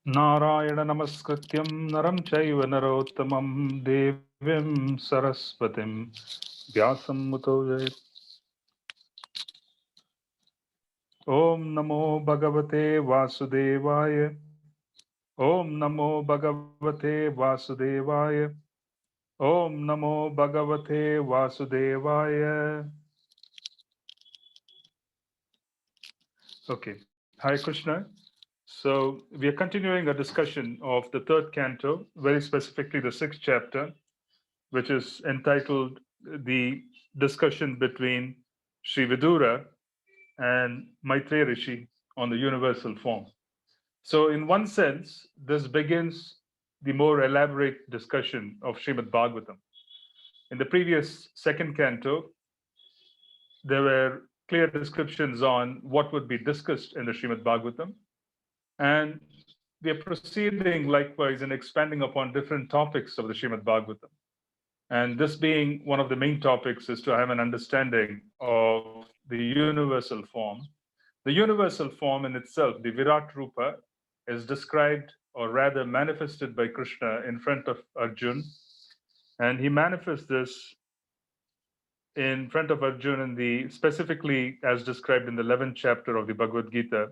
Narayana namaskrityam naram chaiva narottamam devim saraswatim vyasam muto jayat. Om namo bhagavate vasudevaya. Om namo bhagavate vasudevaya. Om namo bhagavate vasudevaya. Okay. Hi Krishna. So we are continuing a discussion of the third canto, very specifically the sixth chapter, which is entitled The Discussion Between Sri Vidura and Maitreya Rishi on the Universal Form. So, in one sense, this begins the more elaborate discussion of Srimad Bhagavatam. In the previous second canto, there were clear descriptions on what would be discussed in the Srimad Bhagavatam. And we are proceeding likewise in expanding upon different topics of the Srimad Bhagavatam. And this being one of the main topics is to have an understanding of the universal form. The universal form in itself, the Virat Rupa, is described or rather manifested by Krishna in front of Arjun. And he manifests this in front of Arjun in the specifically as described in the 11th chapter of the Bhagavad Gita,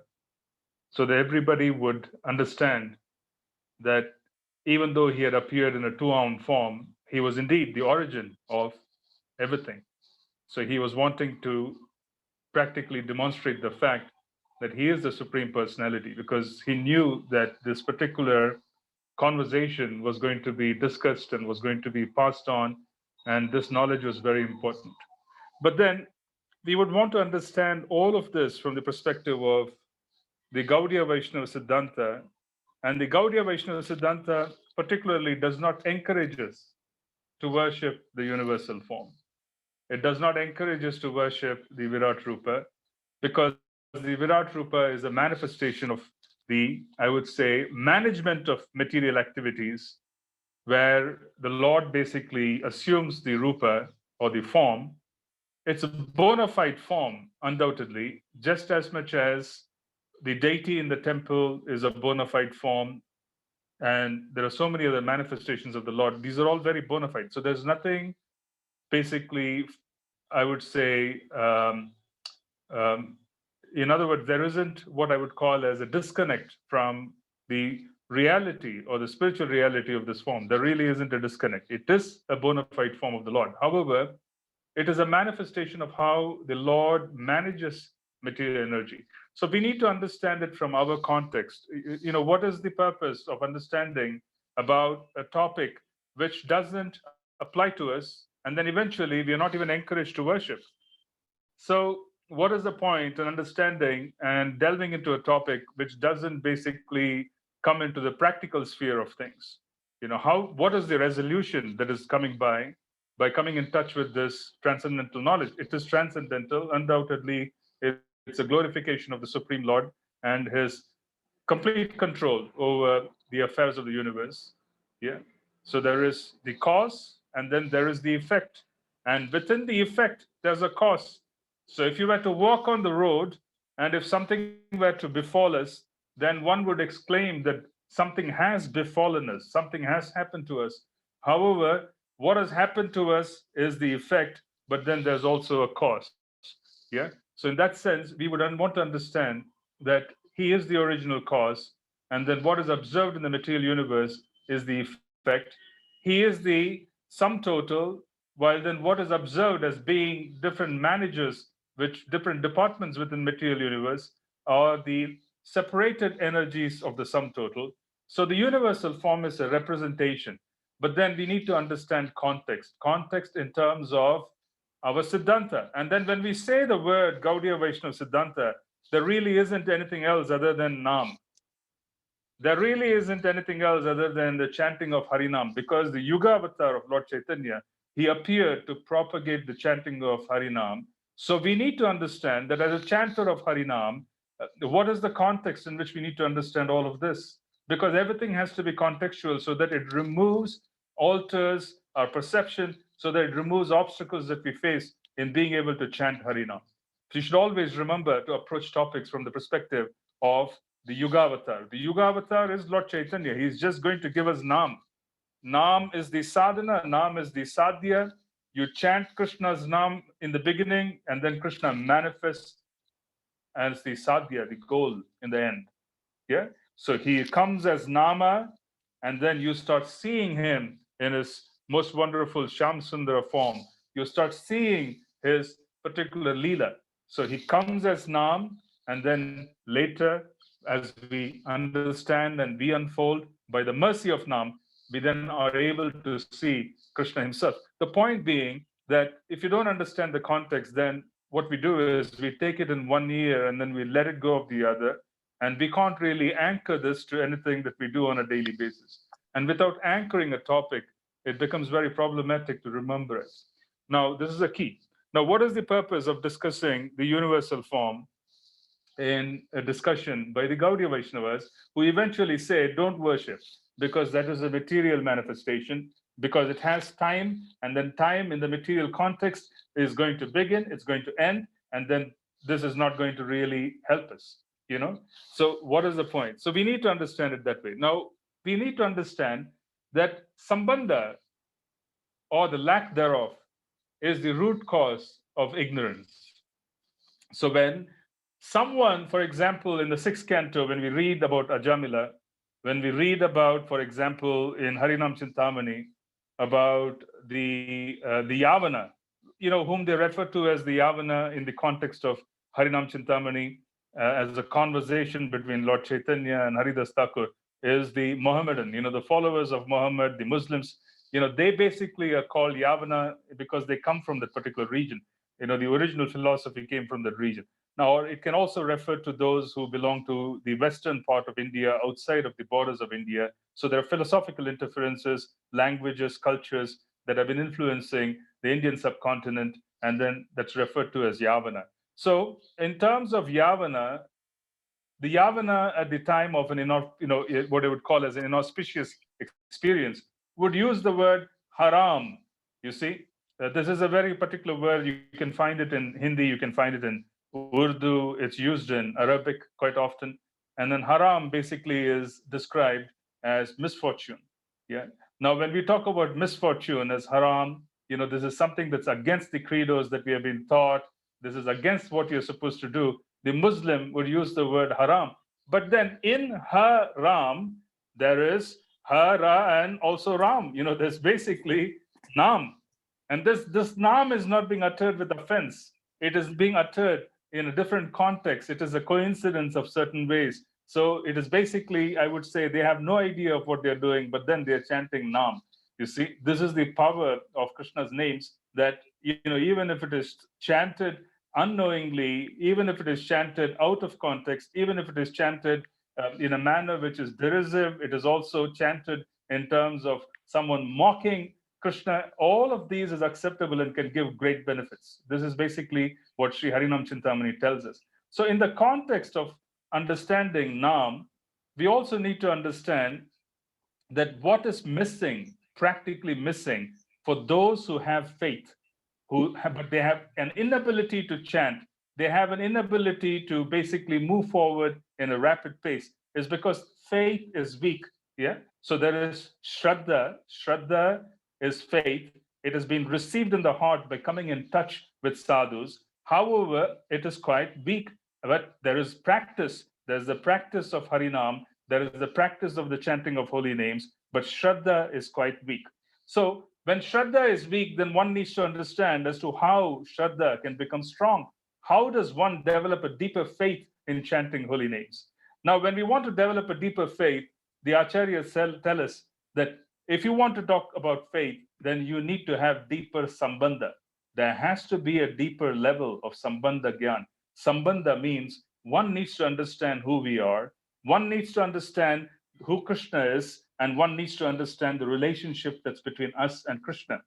so that everybody would understand that even though he had appeared in a two-armed form, he was indeed the origin of everything. So he was wanting to practically demonstrate the fact that he is the Supreme Personality, because he knew that this particular conversation was going to be discussed and was going to be passed on, and this knowledge was very important. But then we would want to understand all of this from the perspective of the Gaudiya Vaishnava Siddhanta. And the Gaudiya Vaishnava Siddhanta particularly does not encourage us to worship the universal form. It does not encourage us to worship the Virat Rupa, because the Virat Rupa is a manifestation of the, I would say, management of material activities, where the Lord basically assumes the Rupa or the form. It's a bona fide form, undoubtedly, just as much as the deity in the temple is a bona fide form, and there are so many other manifestations of the Lord. These are all very bona fide. So there's nothing basically, I would say, um, in other words, there isn't what I would call as a disconnect from the reality or the spiritual reality of this form. There really isn't a disconnect. It is a bona fide form of the Lord. However, it is a manifestation of how the Lord manages material energy. So we need to understand it from our context. What is the purpose of understanding about a topic which doesn't apply to us, and then eventually we are not even encouraged to worship? So, what is the point in understanding and delving into a topic which doesn't basically come into the practical sphere of things? What is the resolution that is coming by coming in touch with this transcendental knowledge? It is transcendental, undoubtedly. It's a glorification of the Supreme Lord and his complete control over the affairs of the universe. Yeah. So there is the cause, and then there is the effect. And within the effect, there's a cause. So if you were to walk on the road, and if something were to befall us, then one would exclaim that something has befallen us, something has happened to us. However, what has happened to us is the effect, but then there's also a cause. Yeah. So in that sense, we would want to understand that he is the original cause, and then what is observed in the material universe is the effect. He is the sum total, while then what is observed as being different managers, which different departments within material universe are the separated energies of the sum total. So the universal form is a representation, but then we need to understand context in terms of our Siddhanta. And then when we say the word Gaudiya Vaishnava Siddhanta, there really isn't anything else other than Nam. There really isn't anything else other than the chanting of Harinam, because the Yuga avatar of Lord Chaitanya, he appeared to propagate the chanting of Harinam. So we need to understand that as a chanter of Harinam, what is the context in which we need to understand all of this? Because everything has to be contextual so that it removes, alters our perception, so that it removes obstacles that we face in being able to chant Harinam. So you should always remember to approach topics from the perspective of the Yugavatar. The Yugavatar is Lord Chaitanya. He's just going to give us Nam. Nam is the sadhana, Nam is the sadhya. You chant Krishna's Nam in the beginning, and then Krishna manifests as the sadhya, the goal in the end. Yeah. So he comes as Nama, and then you start seeing him in his most wonderful Sham Sundara form. You start seeing his particular Leela. So he comes as Nam, and then later, as we understand and we unfold, by the mercy of Nam, we then are able to see Krishna himself. The point being that if you don't understand the context, then what we do is we take it in one ear and then we let it go of the other, and we can't really anchor this to anything that we do on a daily basis. And without anchoring a topic, it becomes very problematic to remember it. Now, this is a key. Now, what is the purpose of discussing the universal form in a discussion by the Gaudiya Vaishnavas, who eventually say, don't worship, because that is a material manifestation, because it has time, and then time in the material context is going to begin, it's going to end, and then this is not going to really help us, you know? So, what is the point? So, we need to understand it that way. Now, we need to understand that Sambandha, or the lack thereof, is the root cause of ignorance. So when someone, for example, in the sixth canto, when we read about Ajamila, when we read about, for example, in Harinam Chintamani, about the Yavana, whom they refer to as the Yavana in the context of Harinam Chintamani, as a conversation between Lord Chaitanya and Haridas Thakur, is the Mohammedan, the followers of Muhammad, the Muslims. They basically are called Yavana because they come from that particular region. The original philosophy came from that region. Now, or it can also refer to those who belong to the western part of India, outside of the borders of India. So there are philosophical interferences, languages, cultures that have been influencing the Indian subcontinent, and then that's referred to as Yavana. So in terms of Yavana, the Yavana at the time of what I would call as an inauspicious experience would use the word haram. You see, this is a very particular word. You can find it in Hindi, you can find it in Urdu, it's used in Arabic quite often. And then haram basically is described as misfortune. Yeah. Now, when we talk about misfortune as haram, this is something that's against the credos that we have been taught. This is against what you're supposed to do. The Muslim would use the word haram. But then in haram, there is hara and also ram. There's basically nam. And this nam is not being uttered with offense. It is being uttered in a different context. It is a coincidence of certain ways. So it is basically, I would say, they have no idea of what they're doing, but then they're chanting nam. You see, this is the power of Krishna's names, that even if it is chanted unknowingly, even if it is chanted out of context, even if it is chanted in a manner which is derisive, it is also chanted in terms of someone mocking Krishna. All of these is acceptable and can give great benefits. This is basically what Sri Harinam Chintamani tells us. So in the context of understanding Nam, we also need to understand that what is missing, practically missing, for those who have faith, but they have an inability to chant, they have an inability to basically move forward in a rapid pace, is because faith is weak. Yeah. So there is Shraddha. Shraddha is faith. It has been received in the heart by coming in touch with sadhus. However, it is quite weak. But there is practice. There's the practice of Harinam. There is the practice of the chanting of holy names. But Shraddha is quite weak. So when Shraddha is weak, then one needs to understand as to how Shraddha can become strong. How does one develop a deeper faith in chanting holy names? Now, when we want to develop a deeper faith, the Acharyas tell us that if you want to talk about faith, then you need to have deeper Sambandha. There has to be a deeper level of Sambandha Gyan. Sambandha means one needs to understand who we are, one needs to understand who Krishna is, and one needs to understand the relationship that's between us and Krishna.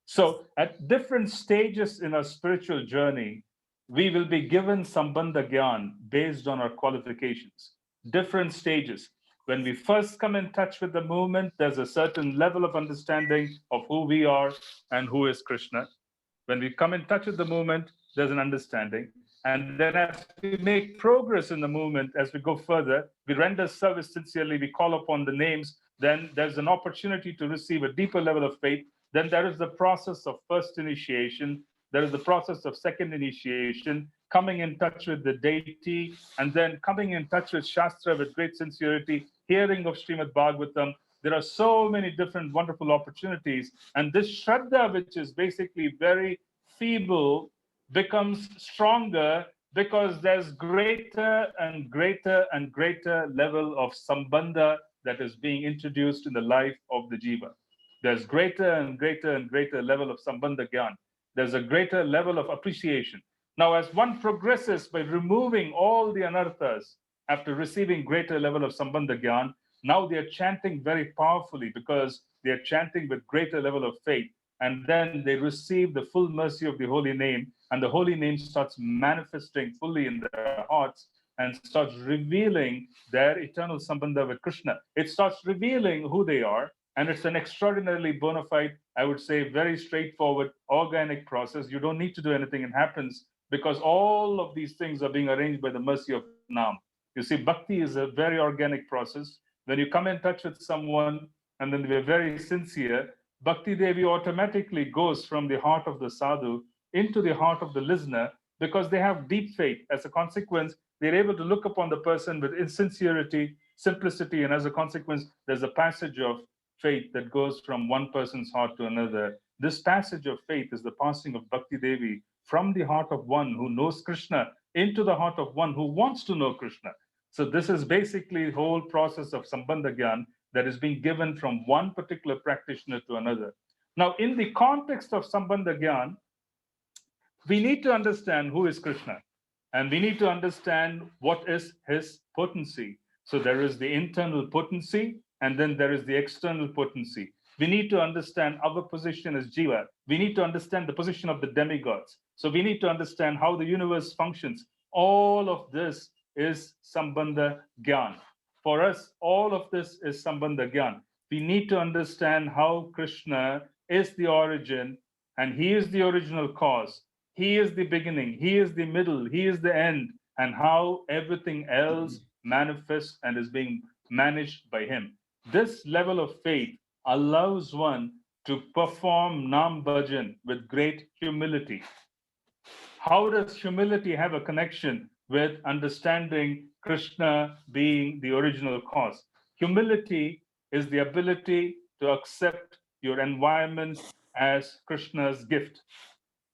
So at different stages in our spiritual journey, we will be given Sambandha Gyan based on our qualifications. Different stages. When we first come in touch with the movement, there's a certain level of understanding of who we are and who is Krishna. When we come in touch with the movement, there's an understanding. And then as we make progress in the movement, as we go further, we render service sincerely, we call upon the names, then there's an opportunity to receive a deeper level of faith. Then there is the process of first initiation, there is the process of second initiation, coming in touch with the deity, and then coming in touch with Shastra with great sincerity, hearing of Srimad Bhagavatam. There are so many different wonderful opportunities. And this Shraddha, which is basically very feeble, becomes stronger because there's greater and greater and greater level of sambandha that is being introduced in the life of the jiva. There's greater and greater and greater level of sambandha gyan. There's a greater level of appreciation. Now, as one progresses by removing all the anarthas after receiving greater level of sambandha gyan, now they are chanting very powerfully because they are chanting with greater level of faith. And then they receive the full mercy of the holy name, and the holy name starts manifesting fully in their hearts and starts revealing their eternal sambandha with Krishna. It starts revealing who they are, and it's an extraordinarily bona fide, I would say, very straightforward, organic process. You don't need to do anything, it happens because all of these things are being arranged by the mercy of Nam. You see, bhakti is a very organic process. When you come in touch with someone and then we're very sincere, Bhakti Devi automatically goes from the heart of the sadhu into the heart of the listener because they have deep faith. As a consequence, they're able to look upon the person with sincerity, simplicity, and as a consequence, there's a passage of faith that goes from one person's heart to another. This passage of faith is the passing of Bhakti Devi from the heart of one who knows Krishna into the heart of one who wants to know Krishna. So this is basically the whole process of Sambandha Gyan that is being given from one particular practitioner to another. Now, in the context of Sambandha Gyan, we need to understand who is Krishna, and we need to understand what is his potency. So there is the internal potency, and then there is the external potency. We need to understand our position as Jiva. We need to understand the position of the demigods. So we need to understand how the universe functions. All of this is Sambandha Gyan. For us, all of this is Sambandha Gyan. We need to understand how Krishna is the origin and he is the original cause. He is the beginning, he is the middle, he is the end, and how everything else manifests and is being managed by him. This level of faith allows one to perform Nam Bhajan with great humility. How does humility have a connection with understanding Krishna being the original cause? Humility is the ability to accept your environment as Krishna's gift.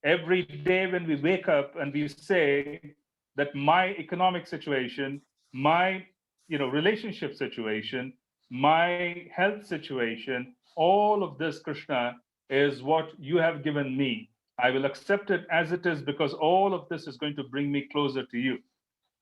Every day when we wake up and we say that my economic situation, my relationship situation, my health situation, all of this, Krishna, is what you have given me. I will accept it as it is because all of this is going to bring me closer to you.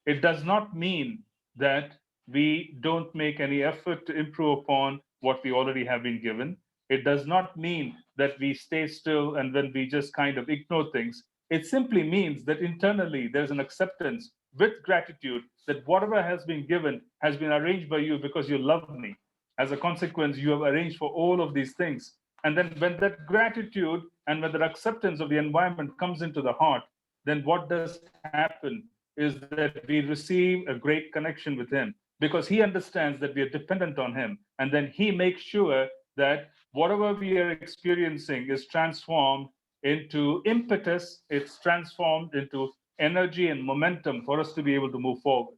It does not mean that we don't make any effort to improve upon what we already have been given. It does not mean that we stay still and then we just kind of ignore things. It simply means that internally there's an acceptance with gratitude that whatever has been given has been arranged by you because you love me. As a consequence, you have arranged for all of these things. And then when that gratitude and when that acceptance of the environment comes into the heart, then what does happen is that we receive a great connection with him because he understands that we are dependent on him. And then he makes sure that whatever we are experiencing is transformed into impetus, it's transformed into energy and momentum for us to be able to move forward.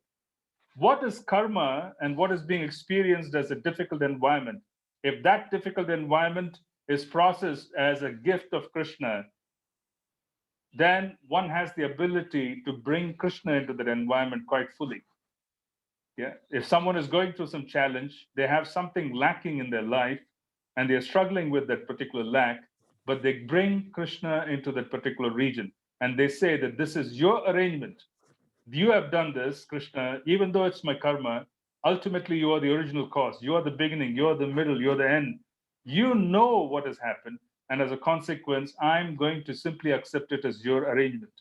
What is karma and what is being experienced as a difficult environment? If that difficult environment is processed as a gift of Krishna, then one has the ability to bring Krishna into that environment quite fully. Yeah. If someone is going through some challenge, they have something lacking in their life and they're struggling with that particular lack, but they bring Krishna into that particular region and they say that this is your arrangement. You have done this, Krishna, even though it's my karma, ultimately you are the original cause. You are the beginning, you are the middle, you're the end. You know what has happened. And as a consequence, I'm going to simply accept it as your arrangement.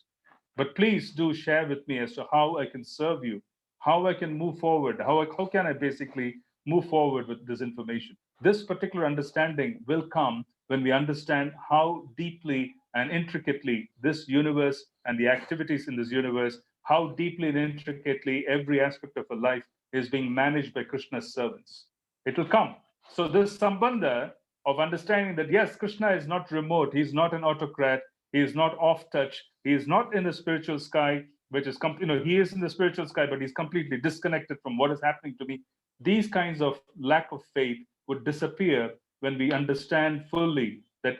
But please do share with me as to how I can serve you, how I can move forward, how can I basically move forward with this information. This particular understanding will come when we understand how deeply and intricately this universe and the activities in this universe, how deeply and intricately every aspect of our life is being managed by Krishna's servants. It will come. So this Sambandha of understanding that yes, Krishna is not remote, he's not an autocrat, he is not off touch, he is not in the spiritual sky, which is he is in the spiritual sky, but he's completely disconnected from what is happening to me. These kinds of lack of faith would disappear when we understand fully that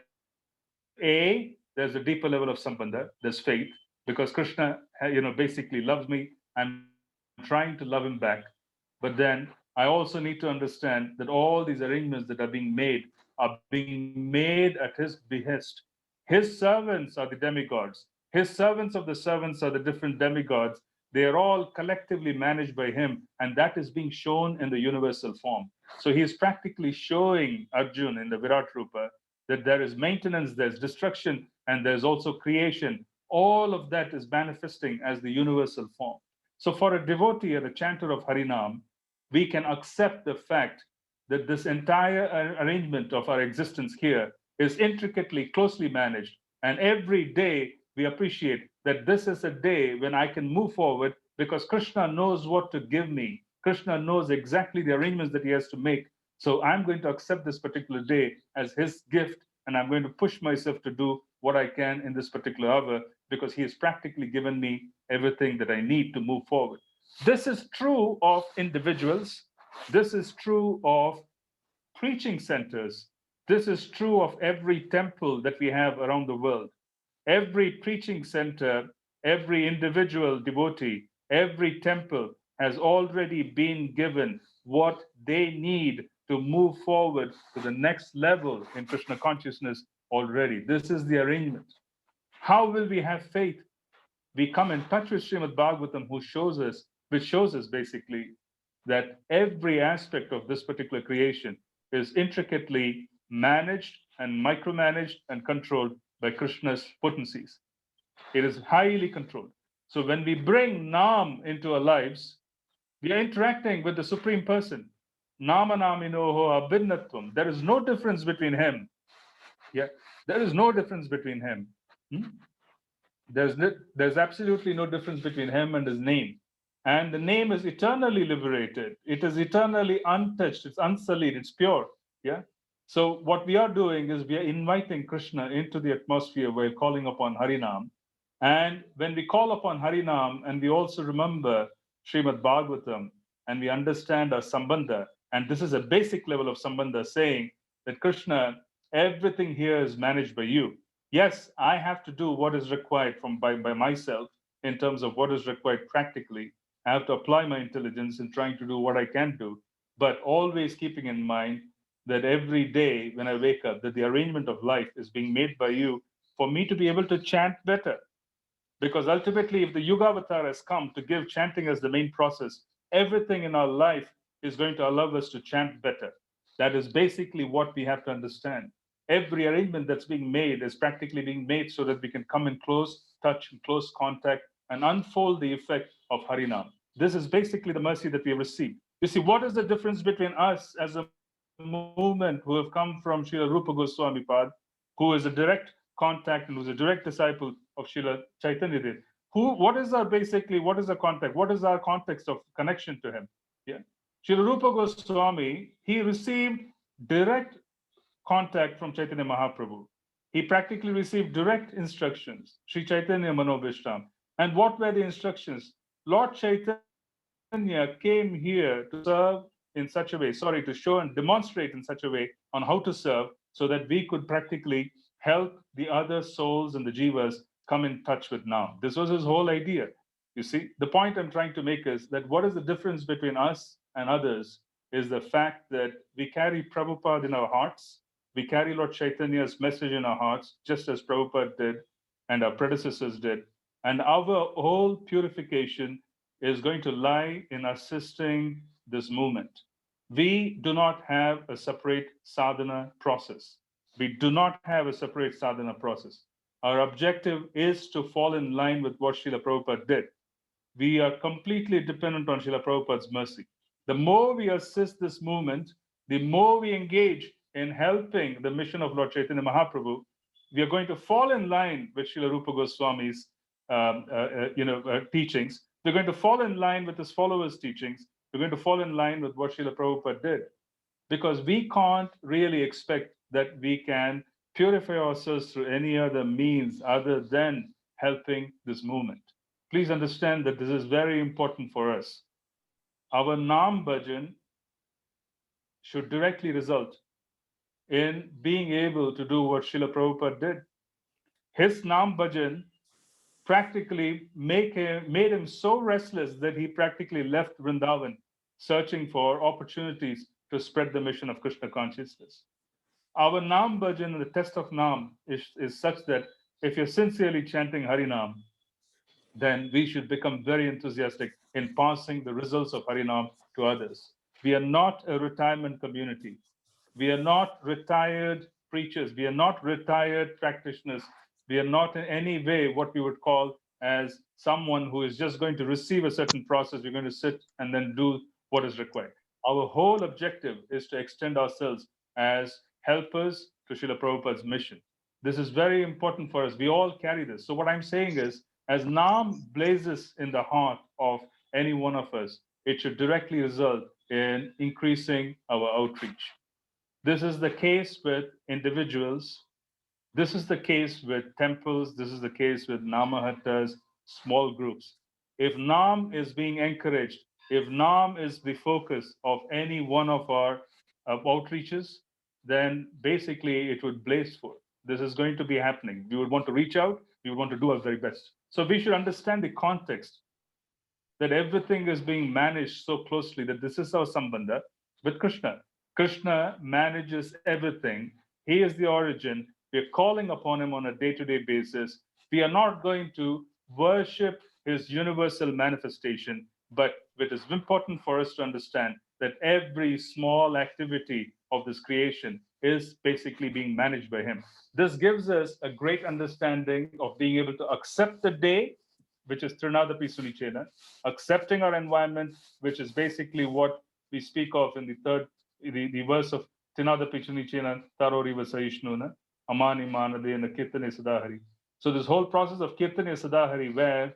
there's a deeper level of sambandha, there's faith, because Krishna, basically loves me. I'm trying to love him back, but then I also need to understand that all these arrangements that are being made are being made at his behest. His servants are the demigods. His servants of the servants are the different demigods. They are all collectively managed by him, and that is being shown in the universal form. So he is practically showing Arjun in the Virat Rupa that there is maintenance, there's destruction, and there's also creation. All of that is manifesting as the universal form. So, for a devotee or a chanter of Harinam, we can accept the fact that this entire arrangement of our existence here is intricately, closely managed. And every day we appreciate that this is a day when I can move forward because Krishna knows what to give me. Krishna knows exactly the arrangements that he has to make. So I'm going to accept this particular day as his gift, and I'm going to push myself to do what I can in this particular hour because he has practically given me everything that I need to move forward. This is true of individuals. This is true of preaching centers. This is true of every temple that we have around the world. Every preaching center, every individual devotee, every temple has already been given what they need to move forward to the next level in Krishna consciousness already. This is the arrangement. How will we have faith? We come in touch with Srimad Bhagavatam, which shows us basically that every aspect of this particular creation is intricately managed and micromanaged and controlled by Krishna's potencies. It is highly controlled. So when we bring Nam into our lives, we are interacting with the Supreme Person. Nama naminoho abhinnatvam. There is no difference between him. Yeah, there is no difference between him. Hmm? There's absolutely no difference between him and his name. And the name is eternally liberated. It is eternally untouched. It's unsullied. It's pure. Yeah. So what we are doing is we are inviting Krishna into the atmosphere while calling upon Harinam. And when we call upon Harinam and we also remember Srimad Bhagavatam and we understand our Sambandha, and this is a basic level of Sambandha saying that Krishna, everything here is managed by you. Yes, I have to do what is required by myself in terms of what is required practically. I have to apply my intelligence in trying to do what I can do, but always keeping in mind that every day when I wake up, that the arrangement of life is being made by you for me to be able to chant better. Because ultimately, if the Yuga Avatar has come to give chanting as the main process, everything in our life is going to allow us to chant better. That is basically what we have to understand. Every arrangement that's being made is practically being made so that we can come in close touch and close contact and unfold the effect of Harinam. This is basically the mercy that we have received. You see, what is the difference between us as a movement who have come from Srila Rupa Goswami Pad, who is a direct contact and who is a direct disciple of Srila Chaitanya Dev? What is our contact? What is our context of connection to him? Yeah. Srila Rupa Goswami, he received direct contact from Chaitanya Mahaprabhu. He practically received direct instructions, Sri Chaitanya Manobishtam. And what were the instructions? Lord Chaitanya came here to serve in such a way, to show and demonstrate in such a way on how to serve so that we could practically help the other souls and the jivas come in touch with now. This was his whole idea. You see, the point I'm trying to make is that what is the difference between us and others is the fact that we carry Prabhupada in our hearts. We carry Lord Chaitanya's message in our hearts, just as Prabhupada did and our predecessors did. And our whole purification is going to lie in assisting this movement. We do not have a separate sadhana process. We do not have a separate sadhana process. Our objective is to fall in line with what Srila Prabhupada did. We are completely dependent on Srila Prabhupada's mercy. The more we assist this movement, the more we engage in helping the mission of Lord Chaitanya Mahaprabhu, we are going to fall in line with Srila Rupa Goswami's teachings. We're going to fall in line with his followers' teachings. We're going to fall in line with what Srila Prabhupada did, because we can't really expect that we can purify ourselves through any other means other than helping this movement. Please understand that this is very important for us. Our Nam Bhajan should directly result in being able to do what Srila Prabhupada did. His Nam Bhajan practically made him so restless that he practically left Vrindavan searching for opportunities to spread the mission of Krishna consciousness. Our Nam Bhajan, the test of Nam, is such that if you're sincerely chanting Harinam, then we should become very enthusiastic in passing the results of Harinam to others. We are not a retirement community. We are not retired preachers. We are not retired practitioners. We are not in any way what we would call as someone who is just going to receive a certain process. We're going to sit and then do what is required. Our whole objective is to extend ourselves as helpers to Srila Prabhupada's mission. This is very important for us. We all carry this. So what I'm saying is, as Nam blazes in the heart of any one of us, it should directly result in increasing our outreach. This is the case with individuals. This is the case with temples. This is the case with Namahattas, small groups. If Nam is being encouraged, if Nam is the focus of any one of our outreaches, then basically it would blaze forth. This is going to be happening. We would want to reach out. We would want to do our very best. So we should understand the context that everything is being managed so closely, that this is our Sambandha with Krishna. Krishna manages everything. He is the origin. We're calling upon him on a day-to-day basis. We are not going to worship his universal manifestation, but it is important for us to understand that every small activity of this creation is basically being managed by him. This gives us a great understanding of being able to accept the day, which is Trinadapi Sunichena, accepting our environment, which is basically what we speak of in the verse of Trinadapi Sunichena, Tarori Vasaishnuna, Amani Manadena Kirtane Sadahari. So this whole process of Kirtane Sadahari, where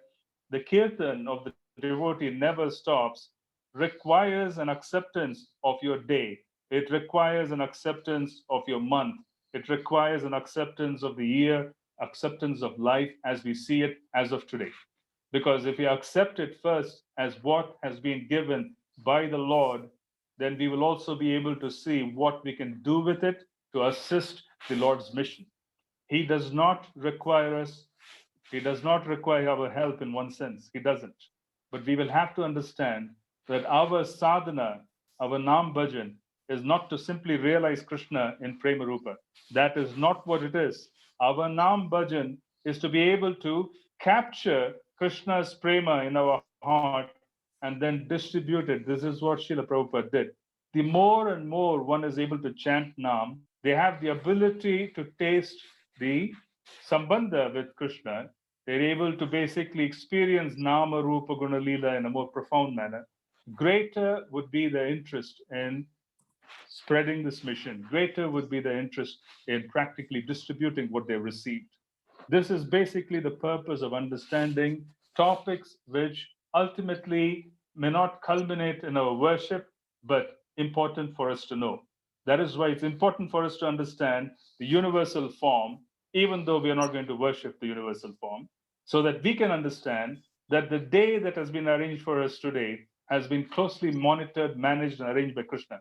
the kirtan of the devotee never stops, requires an acceptance of your day. It requires an acceptance of your month. It requires an acceptance of the year, acceptance of life as we see it as of today. Because if we accept it first as what has been given by the Lord, then we will also be able to see what we can do with it to assist the Lord's mission. He does not require us, he does not require our help in one sense. He doesn't. But we will have to understand that our sadhana, our Nam Bhajan, is not to simply realize Krishna in Prema Rupa. That is not what it is. Our Nam Bhajan is to be able to capture Krishna's Prema in our heart and then distribute it. This is what Srila Prabhupada did. The more and more one is able to chant Nam, they have the ability to taste the Sambandha with Krishna. They're able to basically experience Nama Rupa Guna Leela in a more profound manner. Greater would be the interest in spreading this mission. Greater would be the interest in practically distributing what they've received. This is basically the purpose of understanding topics which ultimately may not culminate in our worship, but important for us to know. That is why it's important for us to understand the universal form, even though we are not going to worship the universal form, so that we can understand that the day that has been arranged for us today has been closely monitored, managed, and arranged by Krishna.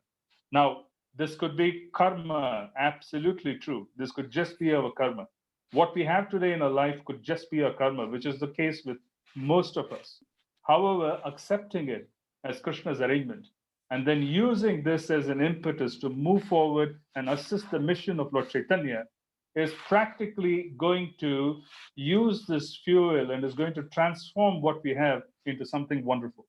Now, this could be karma, absolutely true. This could just be our karma. What we have today in our life could just be our karma, which is the case with most of us. However, accepting it as Krishna's arrangement and then using this as an impetus to move forward and assist the mission of Lord Chaitanya is practically going to use this fuel and is going to transform what we have into something wonderful.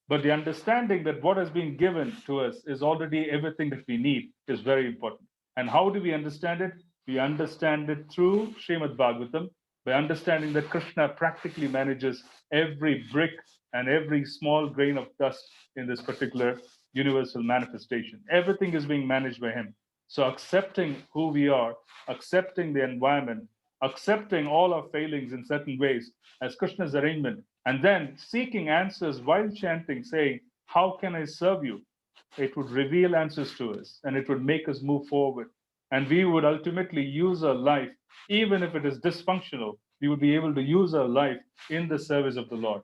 But the understanding that what has been given to us is already everything that we need is very important. And how do we understand it? We understand it through Srimad Bhagavatam, by understanding that Krishna practically manages every brick and every small grain of dust in this particular universal manifestation. Everything is being managed by him. So accepting who we are, accepting the environment, accepting all our failings in certain ways as Krishna's arrangement, and then seeking answers while chanting, saying, how can I serve you? It would reveal answers to us and it would make us move forward. And we would ultimately use our life, even if it is dysfunctional, we would be able to use our life in the service of the Lord.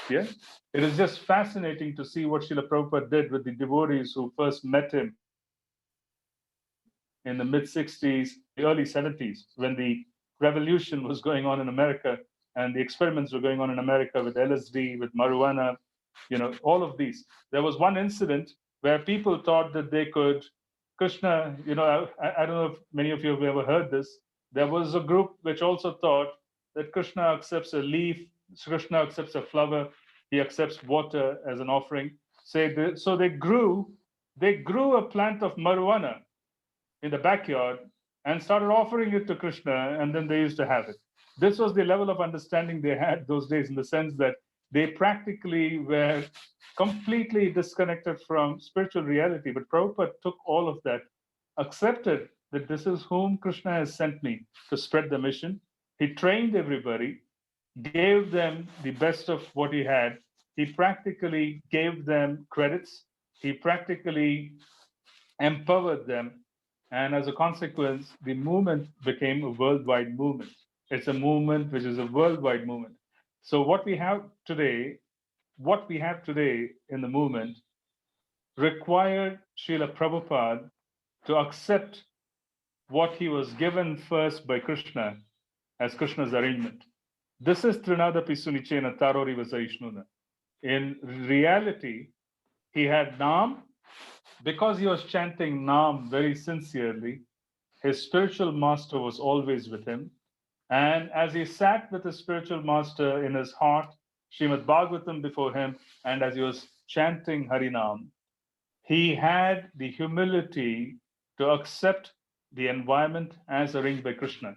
Yeah? It is just fascinating to see what Srila Prabhupada did with the devotees who first met him in the mid 60s, the early 70s, when the revolution was going on in America and the experiments were going on in America with LSD, with marijuana, all of these. There was one incident where people thought that they could, Krishna, I don't know if many of you have ever heard this. There was a group which also thought that Krishna accepts a leaf, Krishna accepts a flower, he accepts water as an offering. So they grew a plant of marijuana in the backyard and started offering it to Krishna, and then they used to have it. This was the level of understanding they had those days, in the sense that they practically were completely disconnected from spiritual reality. But Prabhupada took all of that, accepted that this is whom Krishna has sent me to spread the mission. He trained everybody, gave them the best of what he had. He practically gave them credits. He practically empowered them. And as a consequence, the movement became a worldwide movement. It's a movement which is a worldwide movement. So what we have today in the movement required Srila Prabhupada to accept what he was given first by Krishna as Krishna's arrangement. This is Trinadapi Sunichena Tarori Vasaishnuna. In reality, he had Nam. Because he was chanting Nam very sincerely, his spiritual master was always with him. And as he sat with his spiritual master in his heart, Srimad Bhagavatam before him, and as he was chanting Harinam, he had the humility to accept the environment as arranged by Krishna.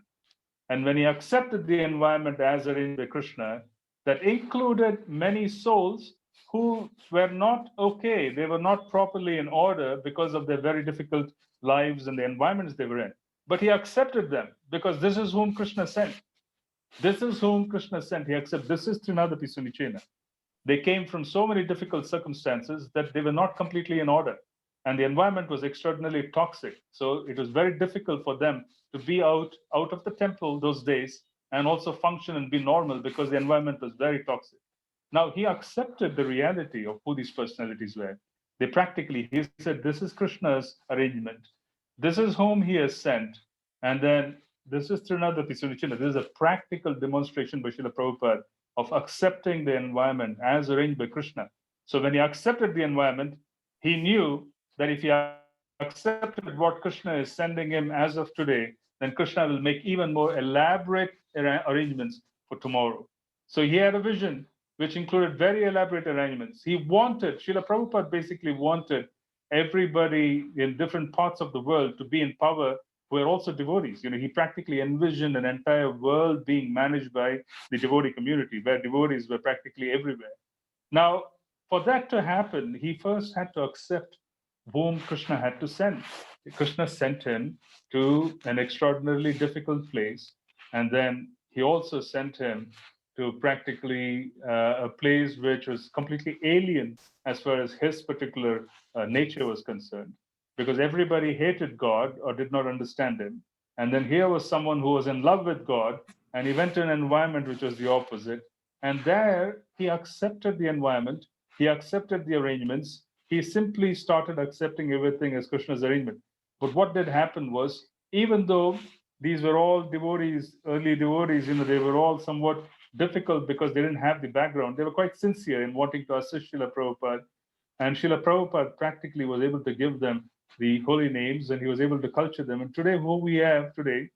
And when he accepted the environment as arranged by Krishna, that included many souls who were not okay. They were not properly in order because of their very difficult lives and the environments they were in. But he accepted them because this is whom Krishna sent. This is whom Krishna sent. He accepted. This is Trinadapi Sunichena. They came from so many difficult circumstances that they were not completely in order. And the environment was extraordinarily toxic. So it was very difficult for them to be out of the temple those days and also function and be normal because the environment was very toxic. Now he accepted the reality of who these personalities were. He said, this is Krishna's arrangement. This is whom he has sent. And then this is Trinadapi Sunichena. This is a practical demonstration by Srila Prabhupada of accepting the environment as arranged by Krishna. So when he accepted the environment, he knew that if he accepted what Krishna is sending him as of today, then Krishna will make even more elaborate arrangements for tomorrow. So he had a vision which included very elaborate arrangements. Srila Prabhupada basically wanted everybody in different parts of the world to be in power who are also devotees. He practically envisioned an entire world being managed by the devotee community, where devotees were practically everywhere. Now, for that to happen, he first had to accept whom Krishna had to send. Krishna sent him to an extraordinarily difficult place, and then he also sent him to practically a place which was completely alien as far as his particular nature was concerned, because everybody hated God or did not understand him. And then here was someone who was in love with God, and he went to an environment which was the opposite. And there he accepted the environment, he accepted the arrangements, he simply started accepting everything as Krishna's arrangement. But what did happen was, even though these were all devotees, early devotees, they were all somewhat difficult because they didn't have the background. They were quite sincere in wanting to assist Srila Prabhupada. And Srila Prabhupada practically was able to give them the holy names, and he was able to culture them. And today, who we have today,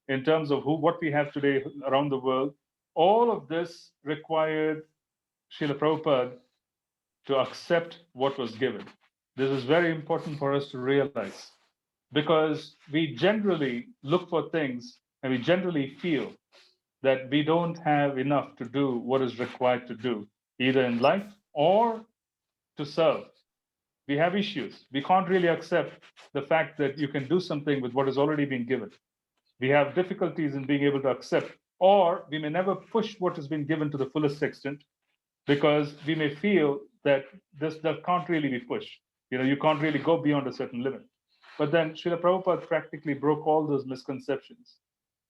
in terms of what we have today around the world, all of this required Srila Prabhupada to accept what was given. This is very important for us to realize, because we generally look for things and we generally feel that we don't have enough to do what is required to do, either in life or to serve. We have issues. We can't really accept the fact that you can do something with what has already been given. We have difficulties in being able to accept, or we may never push what has been given to the fullest extent because we may feel that this that can't really be pushed. You can't really go beyond a certain limit. But then Srila Prabhupada practically broke all those misconceptions.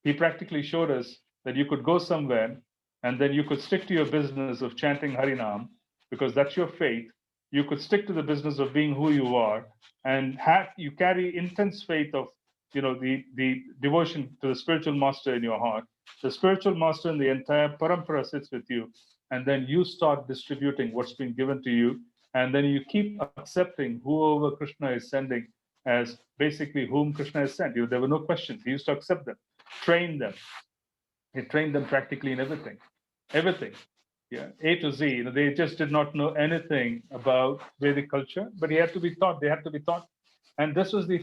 He practically showed us that you could go somewhere and then you could stick to your business of chanting Harinam because that's your faith. You could stick to the business of being who you are and you carry intense faith of the devotion to the spiritual master in your heart. The spiritual master and the entire parampara sits with you, and then you start distributing what's been given to you, and then you keep accepting whoever Krishna is sending as basically whom Krishna has sent. There were no questions. He used to accept them, train them. He trained them practically in everything. Yeah, A to Z. They just did not know anything about Vedic culture, but he had to be taught. They had to be taught, and this was the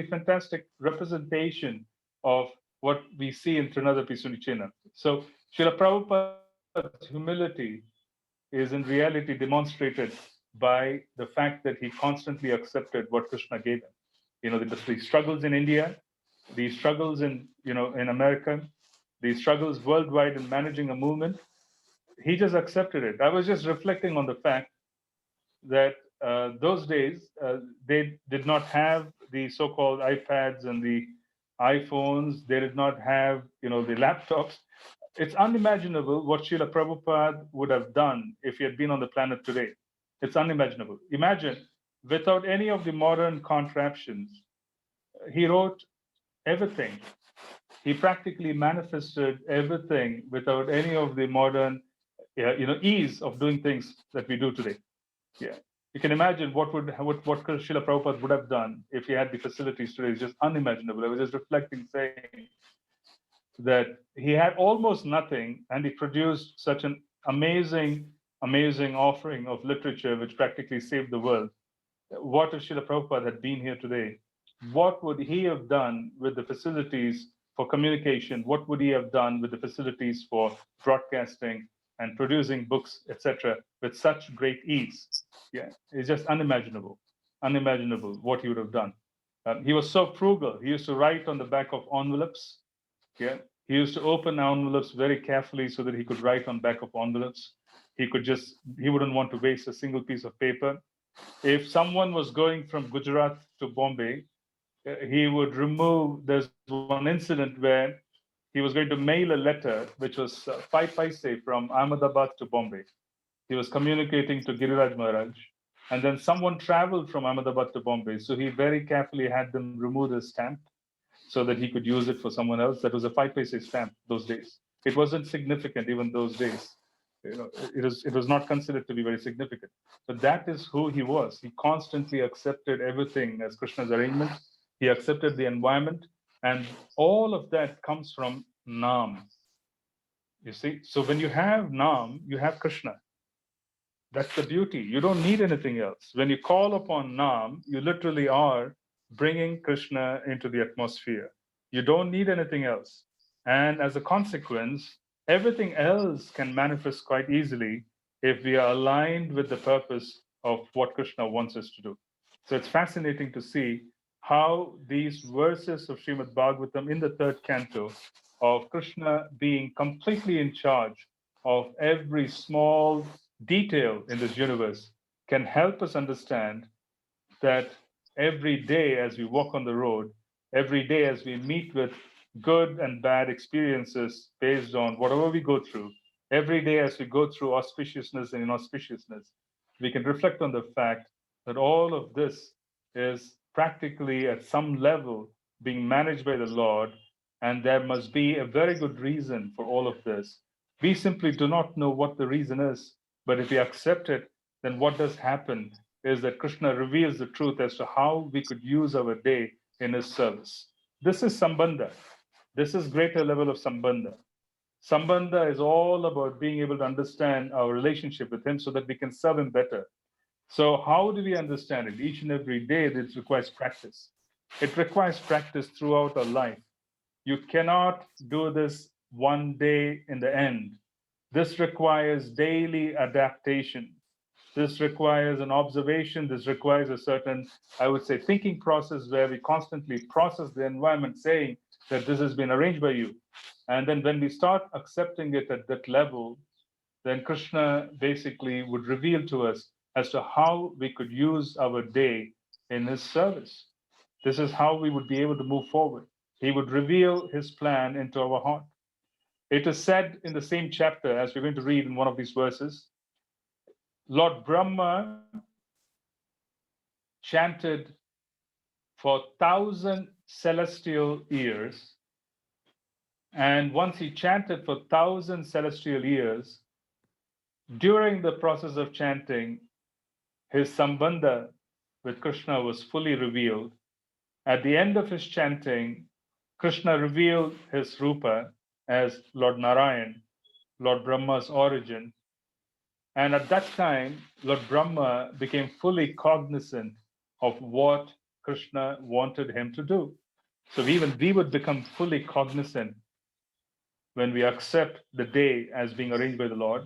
fantastic representation of what we see in Trinadapi Sunichena. So Srila Prabhupada's humility is in reality demonstrated by the fact that he constantly accepted what Krishna gave him. The struggles in India, the struggles in America, the struggles worldwide in managing a movement. He just accepted it. I was just reflecting on the fact that those days they did not have the so-called iPads and the iPhones. They did not have the laptops. It's unimaginable what Srila Prabhupada would have done if he had been on the planet today. It's unimaginable. Imagine, without any of the modern contraptions, he wrote everything. He practically manifested everything without any of the modern, ease of doing things that we do today. Yeah, you can imagine what Srila Prabhupada would have done if he had the facilities today. It's just unimaginable. I was just reflecting, saying that he had almost nothing, and he produced such an amazing offering of literature, which practically saved the world. What if Srila Prabhupada had been here today? What would he have done with the facilities for communication? What would he have done with the facilities for broadcasting and producing books, etc., with such great ease? Yeah, it's just unimaginable what he would have done. He was so frugal. He used to write on the back of envelopes. Yeah, he used to open envelopes very carefully so that he could write on back of envelopes. He wouldn't want to waste a single piece of paper. If someone was going from Gujarat to Bombay, he would remove. There's one incident where he was going to mail a letter which was 5 paise from Ahmedabad to Bombay. He was communicating to Giriraj Maharaj, and then someone traveled from Ahmedabad to Bombay, so he very carefully had them remove the stamp so that he could use it for someone else. That was a 5 paise stamp those days. It wasn't significant even those days. It was not considered to be very significant. But that is who he was. He constantly accepted everything as Krishna's arrangement. He accepted the environment, and all of that comes from Nam. You see, so when you have Nam, you have Krishna. That's the beauty. You don't need anything else. When you call upon Nam, you literally are bringing Krishna into the atmosphere. You don't need anything else. And as a consequence, everything else can manifest quite easily if we are aligned with the purpose of what Krishna wants us to do. So it's fascinating to see how these verses of Srimad Bhagavatam in the third canto of Krishna being completely in charge of every small detail in this universe can help us understand that every day as we walk on the road, every day as we meet with good and bad experiences based on whatever we go through, every day as we go through auspiciousness and inauspiciousness, we can reflect on the fact that all of this is practically at some level being managed by the Lord, and there must be a very good reason for all of this. We simply do not know what the reason is, but if we accept it, then what does happen is that Krishna reveals the truth as to how we could use our day in his service. This is Sambandha. This is greater level of Sambandha. Sambandha is all about being able to understand our relationship with him so that we can serve him better. So how do we understand it? Each and every day, this requires practice. It requires practice throughout our life. You cannot do this one day in the end. This requires daily adaptation. This requires an observation. This requires a certain, I would say, thinking process where we constantly process the environment, saying that this has been arranged by you. And then when we start accepting it at that level, then Krishna basically would reveal to us as to how we could use our day in his service. This is how we would be able to move forward. He would reveal his plan into our heart. It is said in the same chapter, as we're going to read in one of these verses, Lord Brahma chanted for 1,000 celestial years. And once he chanted for 1,000 celestial years, during the process of chanting, his Sambandha with Krishna was fully revealed. At the end of his chanting, Krishna revealed his Rupa as Lord Narayan, Lord Brahma's origin. And at that time, Lord Brahma became fully cognizant of what Krishna wanted him to do. So even we would become fully cognizant when we accept the day as being arranged by the Lord,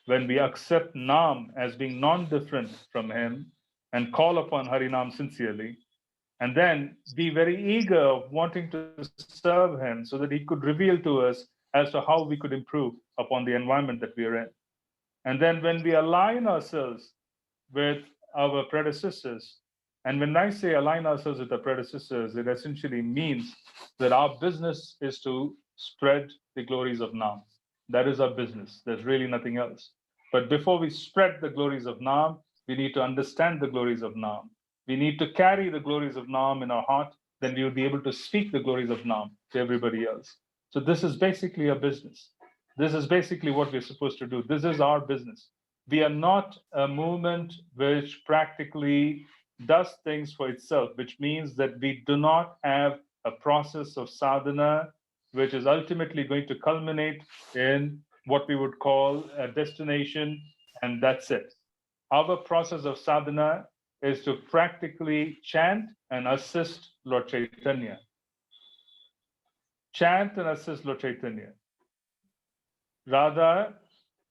when we accept Nam as being non-different from him and call upon Harinam sincerely, and then be very eager of wanting to serve him so that he could reveal to us as to how we could improve upon the environment that we are in. And then when we align ourselves with our predecessors, and when I say align ourselves with the predecessors, it essentially means that our business is to spread the glories of Nam. That is our business. There's really nothing else. But before we spread the glories of Nam, we need to understand the glories of Nam. We need to carry the glories of Nam in our heart, then we will be able to speak the glories of Nam to everybody else. So this is basically a business. This is basically what we're supposed to do. This is our business. We are not a movement which practically does things for itself, which means that we do not have a process of sadhana, which is ultimately going to culminate in what we would call a destination, and that's it. Our process of sadhana is to practically chant and assist Lord Chaitanya. Chant and assist Lord Chaitanya. Radha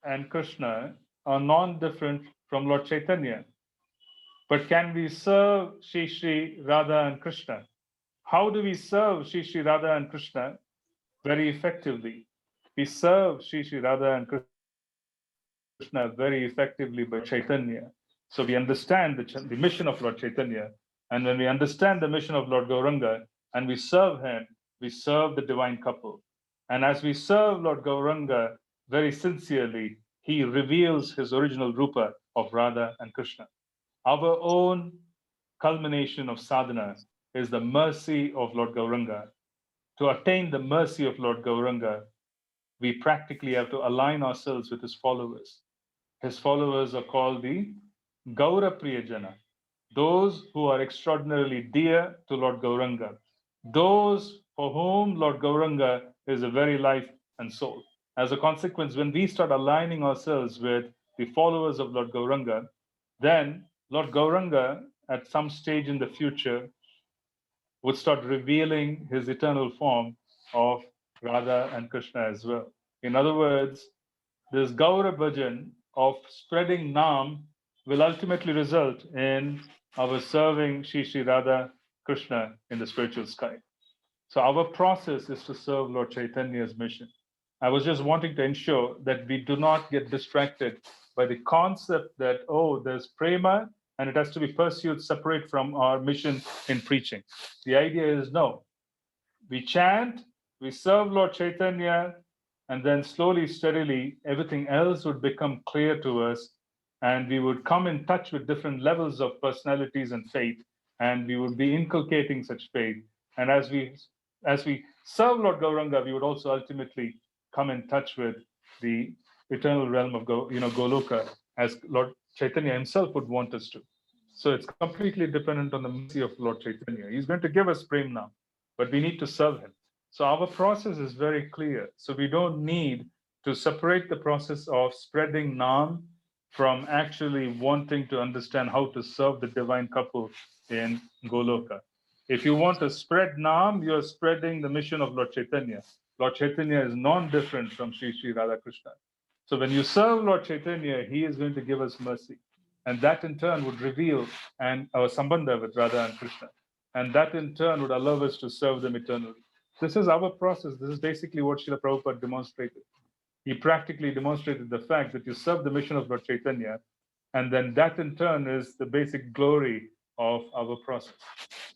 and Krishna are non-different from Lord Chaitanya. But can we serve Shri Shri Radha and Krishna? How do we serve Shri Shri Radha and Krishna? Very effectively. We serve Shri Shri Radha and Krishna very effectively by Chaitanya. So we understand the mission of Lord Chaitanya. And when we understand the mission of Lord Gauranga and we serve him, we serve the divine couple. And as we serve Lord Gauranga very sincerely, he reveals his original Rupa of Radha and Krishna. Our own culmination of sadhana is the mercy of Lord Gauranga. To attain the mercy of Lord Gauranga, we practically have to align ourselves with his followers. His followers are called the Gaura Priyajana, those who are extraordinarily dear to Lord Gauranga, those for whom Lord Gauranga is a very life and soul. As a consequence, when we start aligning ourselves with the followers of Lord Gauranga, then Lord Gauranga, at some stage in the future, would start revealing his eternal form of Radha and Krishna as well. In other words, this Gaura Bhajan of spreading Nam will ultimately result in our serving Shri Shri Radha Krishna in the spiritual sky. So our process is to serve Lord Chaitanya's mission. I was just wanting to ensure that we do not get distracted by the concept that, oh, there's prema and it has to be pursued separate from our mission in preaching. The idea is no. We chant, we serve Lord Chaitanya, and then slowly, steadily, everything else would become clear to us, and we would come in touch with different levels of personalities and faith, and we would be inculcating such faith. And as we serve Lord Gauranga, we would also ultimately come in touch with the eternal realm of Goloka, as Lord Chaitanya himself would want us to. So it's completely dependent on the mercy of Lord Chaitanya. He's going to give us prem now, but we need to serve him. So our process is very clear. So we don't need to separate the process of spreading Nam from actually wanting to understand how to serve the divine couple in Goloka. If you want to spread Nam, you're spreading the mission of Lord Chaitanya. Lord Chaitanya is non-different from Sri Sri Radha Krishna. So when you serve Lord Chaitanya, he is going to give us mercy. And that in turn would reveal and our Sambandha with Radha and Krishna. And that in turn would allow us to serve them eternally. This is our process. This is basically what Srila Prabhupada demonstrated. He practically demonstrated the fact that you serve the mission of Lord Chaitanya, and then that in turn is the basic glory of our process.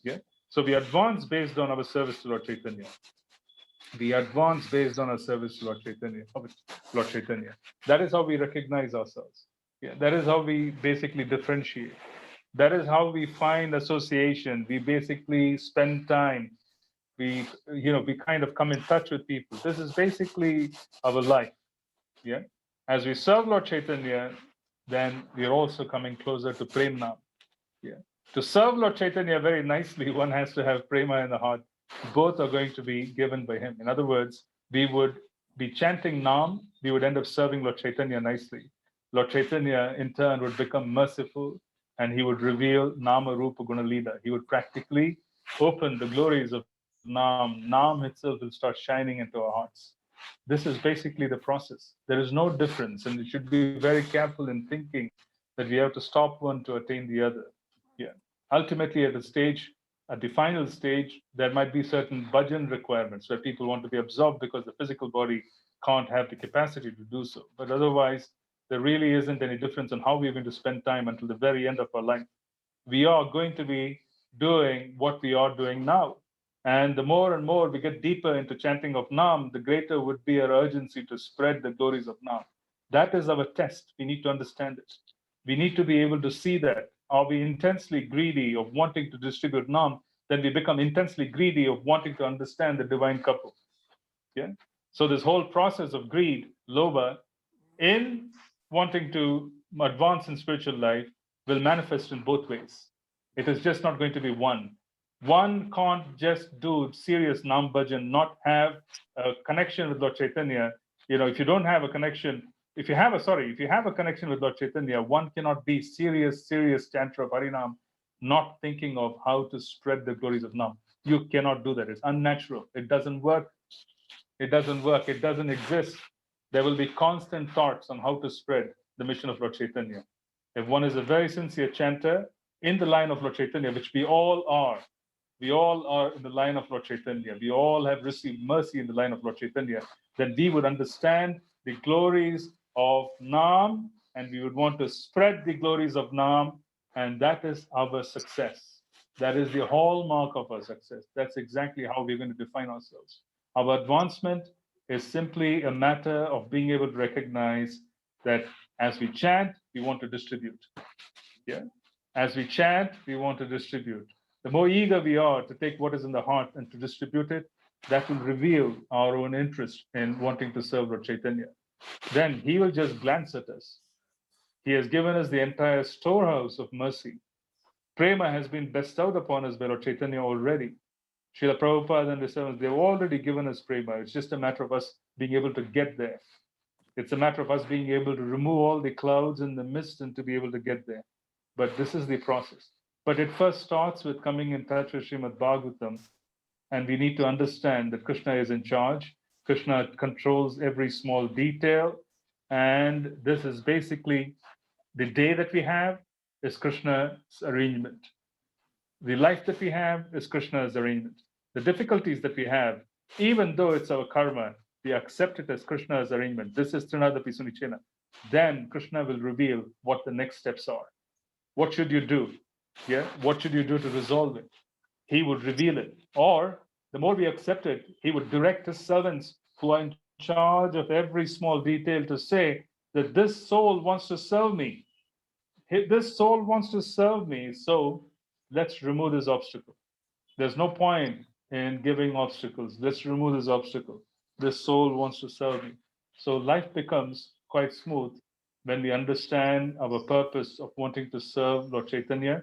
Yeah. So we advance based on our service to Lord Chaitanya. We advance based on our service to Lord Chaitanya. Lord Chaitanya. That is how we recognize ourselves. Yeah. That is how we basically differentiate. That is how we find association. We basically spend time. We kind of come in touch with people. This is basically our life. Yeah. As we serve Lord Chaitanya, then we are also coming closer to Prem Nam. Yeah. To serve Lord Chaitanya very nicely, one has to have prema in the heart. Both are going to be given by him. In other words, we would be chanting Nam, we would end up serving Lord Chaitanya nicely. Lord Chaitanya, in turn, would become merciful and he would reveal Nama Rupa Guna Lila. He would practically open the glories of Nam. Nam itself will start shining into our hearts. This is basically the process. There is no difference, and we should be very careful in thinking that we have to stop one to attain the other. Yeah. Ultimately, at the final stage, there might be certain bhajan requirements where people want to be absorbed because the physical body can't have the capacity to do so. But otherwise, there really isn't any difference on how we're going to spend time until the very end of our life. We are going to be doing what we are doing now. And the more and more we get deeper into chanting of Nam, the greater would be our urgency to spread the glories of Nam. That is our test. We need to understand it. We need to be able to see that. Are we intensely greedy of wanting to distribute Nam? Then we become intensely greedy of wanting to understand the divine couple. Yeah. So this whole process of greed, lobha, in wanting to advance in spiritual life will manifest in both ways. It is just not going to be one. One can't just do serious Nam bhajan, not have a connection with Lord Chaitanya. If you don't have a connection, if you have a connection with Lord Chaitanya, one cannot be serious chanter of Harinam, not thinking of how to spread the glories of Nam. You cannot do that. It's unnatural. It doesn't work. It doesn't work. It doesn't exist. There will be constant thoughts on how to spread the mission of Lord Chaitanya. If one is a very sincere chanter in the line of Lord Chaitanya, which we all are in the line of Lord Chaitanya, we all have received mercy in the line of Lord Chaitanya, then we would understand the glories of Nam and we would want to spread the glories of Nam, and that is our success. That is the hallmark of our success. That's exactly how we're going to define ourselves. Our advancement is simply a matter of being able to recognize that as we chant, we want to distribute. Yeah. As we chant, we want to distribute. The more eager we are to take what is in the heart and to distribute it, that will reveal our own interest in wanting to serve Lord Chaitanya. Then he will just glance at us. He has given us the entire storehouse of mercy. Prema has been bestowed upon us by Lord Chaitanya already. Srila Prabhupada and the servants, they've already given us prema. It's just a matter of us being able to get there. It's a matter of us being able to remove all the clouds and the mist and to be able to get there. But this is the process. But it first starts with coming in touch with Srimad Bhagavatam. And we need to understand that Krishna is in charge. Krishna controls every small detail. And this is basically the day that we have is Krishna's arrangement. The life that we have is Krishna's arrangement. The difficulties that we have, even though it's our karma, we accept it as Krishna's arrangement. This is Trinadapi Sunichena. Then Krishna will reveal what the next steps are. What should you do? Yeah, what should you do to resolve it? He would reveal it. Or the more we accept it, he would direct his servants who are in charge of every small detail to say that this soul wants to serve me. This soul wants to serve me. So let's remove this obstacle. There's no point in giving obstacles. Let's remove this obstacle. This soul wants to serve me. So life becomes quite smooth when we understand our purpose of wanting to serve Lord Chaitanya.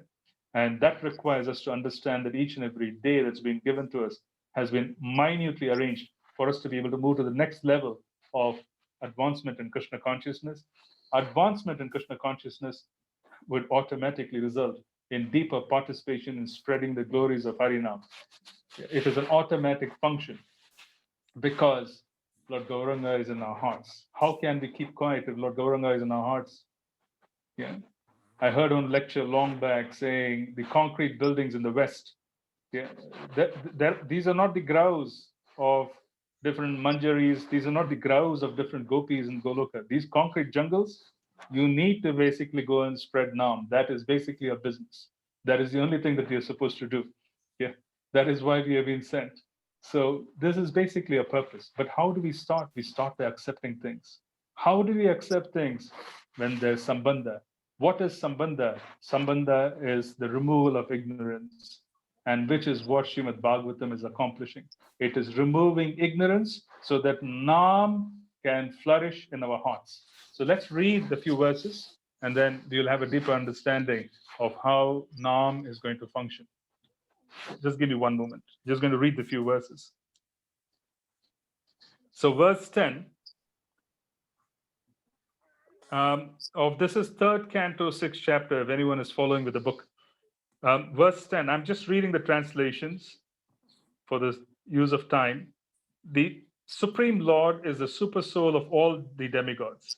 And that requires us to understand that each and every day that's been given to us has been minutely arranged for us to be able to move to the next level of advancement in Krishna consciousness. Advancement in Krishna consciousness would automatically result in deeper participation in spreading the glories of Harinam. It is an automatic function because Lord Gauranga is in our hearts. How can we keep quiet if Lord Gauranga is in our hearts? Yeah. I heard one lecture long back saying the concrete buildings in the West, yeah, these are not the grows of different manjaris. These are not the grows of different gopis in Goloka. These concrete jungles, you need to basically go and spread Nam. That is basically a business. That is the only thing that you're supposed to do. Yeah, that is why we have been sent. So this is basically a purpose. But how do we start? We start by accepting things. How do we accept things? When there's Sambandha. What is Sambandha? Sambandha is the removal of ignorance, and which is what Srimad Bhagavatam is accomplishing. It is removing ignorance so that Nam can flourish in our hearts. So let's read the few verses, and then you'll have a deeper understanding of how Nam is going to function. Just give me one moment. Just going to read the few verses. So verse 10 of this is third canto, sixth chapter, if anyone is following with the book. Verse 10, I'm just reading the translations for the use of time. The Supreme Lord is the super soul of all the demigods,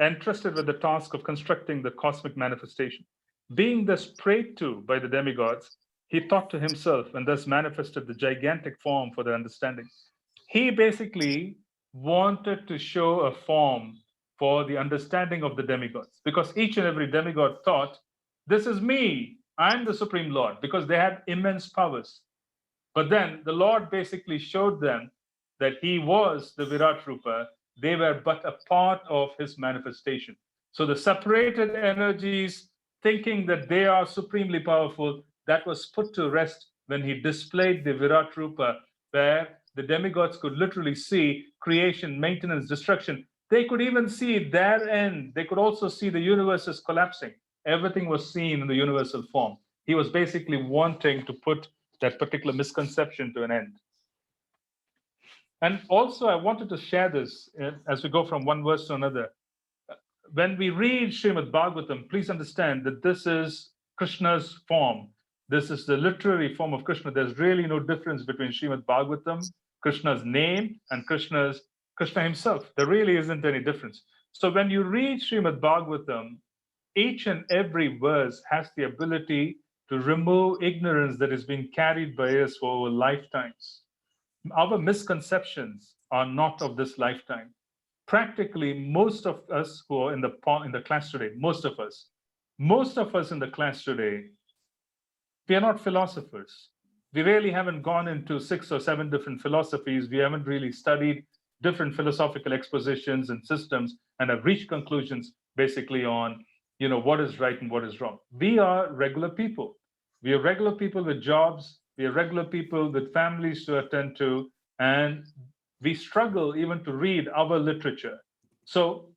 entrusted with the task of constructing the cosmic manifestation. Being thus prayed to by the demigods, he thought to himself and thus manifested the gigantic form for their understanding. He basically wanted to show a form for the understanding of the demigods, because each and every demigod thought, this is me, I'm the Supreme Lord, because they had immense powers. But then the Lord basically showed them that he was the Virat Rupa. They were but a part of his manifestation. So the separated energies, thinking that they are supremely powerful, that was put to rest when he displayed the Virat Rupa, where the demigods could literally see creation, maintenance, destruction. They could even see their end. They could also see the universes collapsing. Everything was seen in the universal form. He was basically wanting to put that particular misconception to an end. And also, I wanted to share this as we go from one verse to another. When we read Srimad Bhagavatam, please understand that this is Krishna's form. This is the literary form of Krishna. There's really no difference between Srimad Bhagavatam, Krishna's name, and Krishna himself. There really isn't any difference. So when you read Srimad Bhagavatam, each and every verse has the ability to remove ignorance that is being carried by us for our lifetimes. Our misconceptions are not of this lifetime. Practically, most of us who are in the class today, most of us in the class today, we are not philosophers. We really haven't gone into 6 or 7 different philosophies. We haven't really studied different philosophical expositions and systems and have reached conclusions basically on, what is right and what is wrong. We are regular people. We are regular people with jobs. We are regular people with families to attend to, and we struggle even to read our literature. So,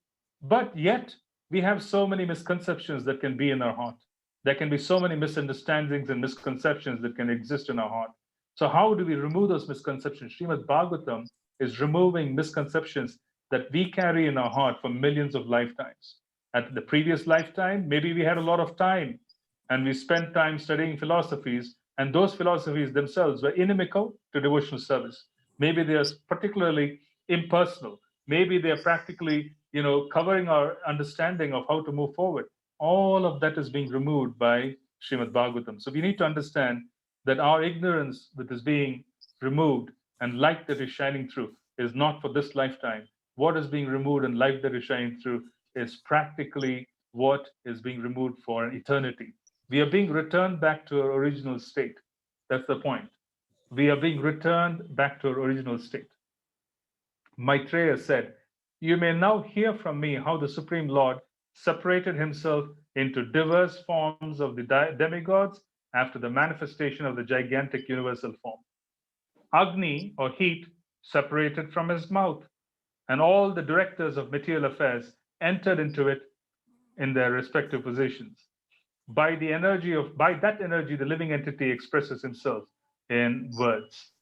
but yet we have so many misconceptions that can be in our heart. There can be so many misunderstandings and misconceptions that can exist in our heart. So how do we remove those misconceptions? Srimad Bhagavatam is removing misconceptions that we carry in our heart for millions of lifetimes. At the previous lifetime, maybe we had a lot of time and we spent time studying philosophies, and those philosophies themselves were inimical to devotional service. Maybe they are particularly impersonal. Maybe they are practically, covering our understanding of how to move forward. All of that is being removed by Srimad Bhagavatam. So we need to understand that our ignorance that is being removed and light that is shining through is not for this lifetime. What is being removed and light that is shining through is practically what is being removed for eternity. We are being returned back to our original state. That's the point. We are being returned back to our original state. Maitreya said, "You may now hear from me how the Supreme Lord separated himself into diverse forms of the demigods after the manifestation of the gigantic universal form. Agni, or heat, separated from his mouth, and all the directors of material affairs entered into it in their respective positions. By that energy, the living entity expresses himself in words."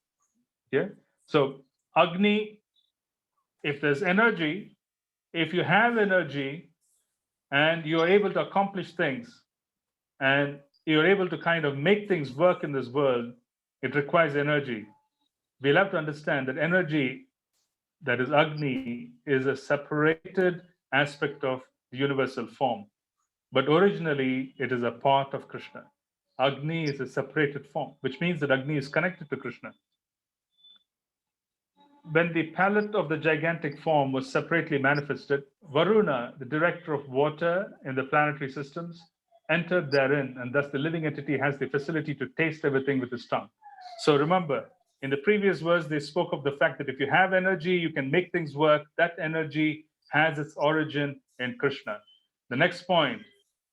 Yeah. So Agni, if there's energy, if you have energy and you're able to accomplish things and you're able to kind of make things work in this world, it requires energy. We'll have to understand that energy, that is Agni, is a separated aspect of the universal form. but originally it is a part of Krishna. Agni is a separated form, which means that Agni is connected to Krishna. When the palette of the gigantic form was separately manifested, Varuna, the director of water in the planetary systems, entered therein, and thus the living entity has the facility to taste everything with his tongue. So remember, in the previous verse, they spoke of the fact that if you have energy, you can make things work. That energy has its origin in Krishna. The next point,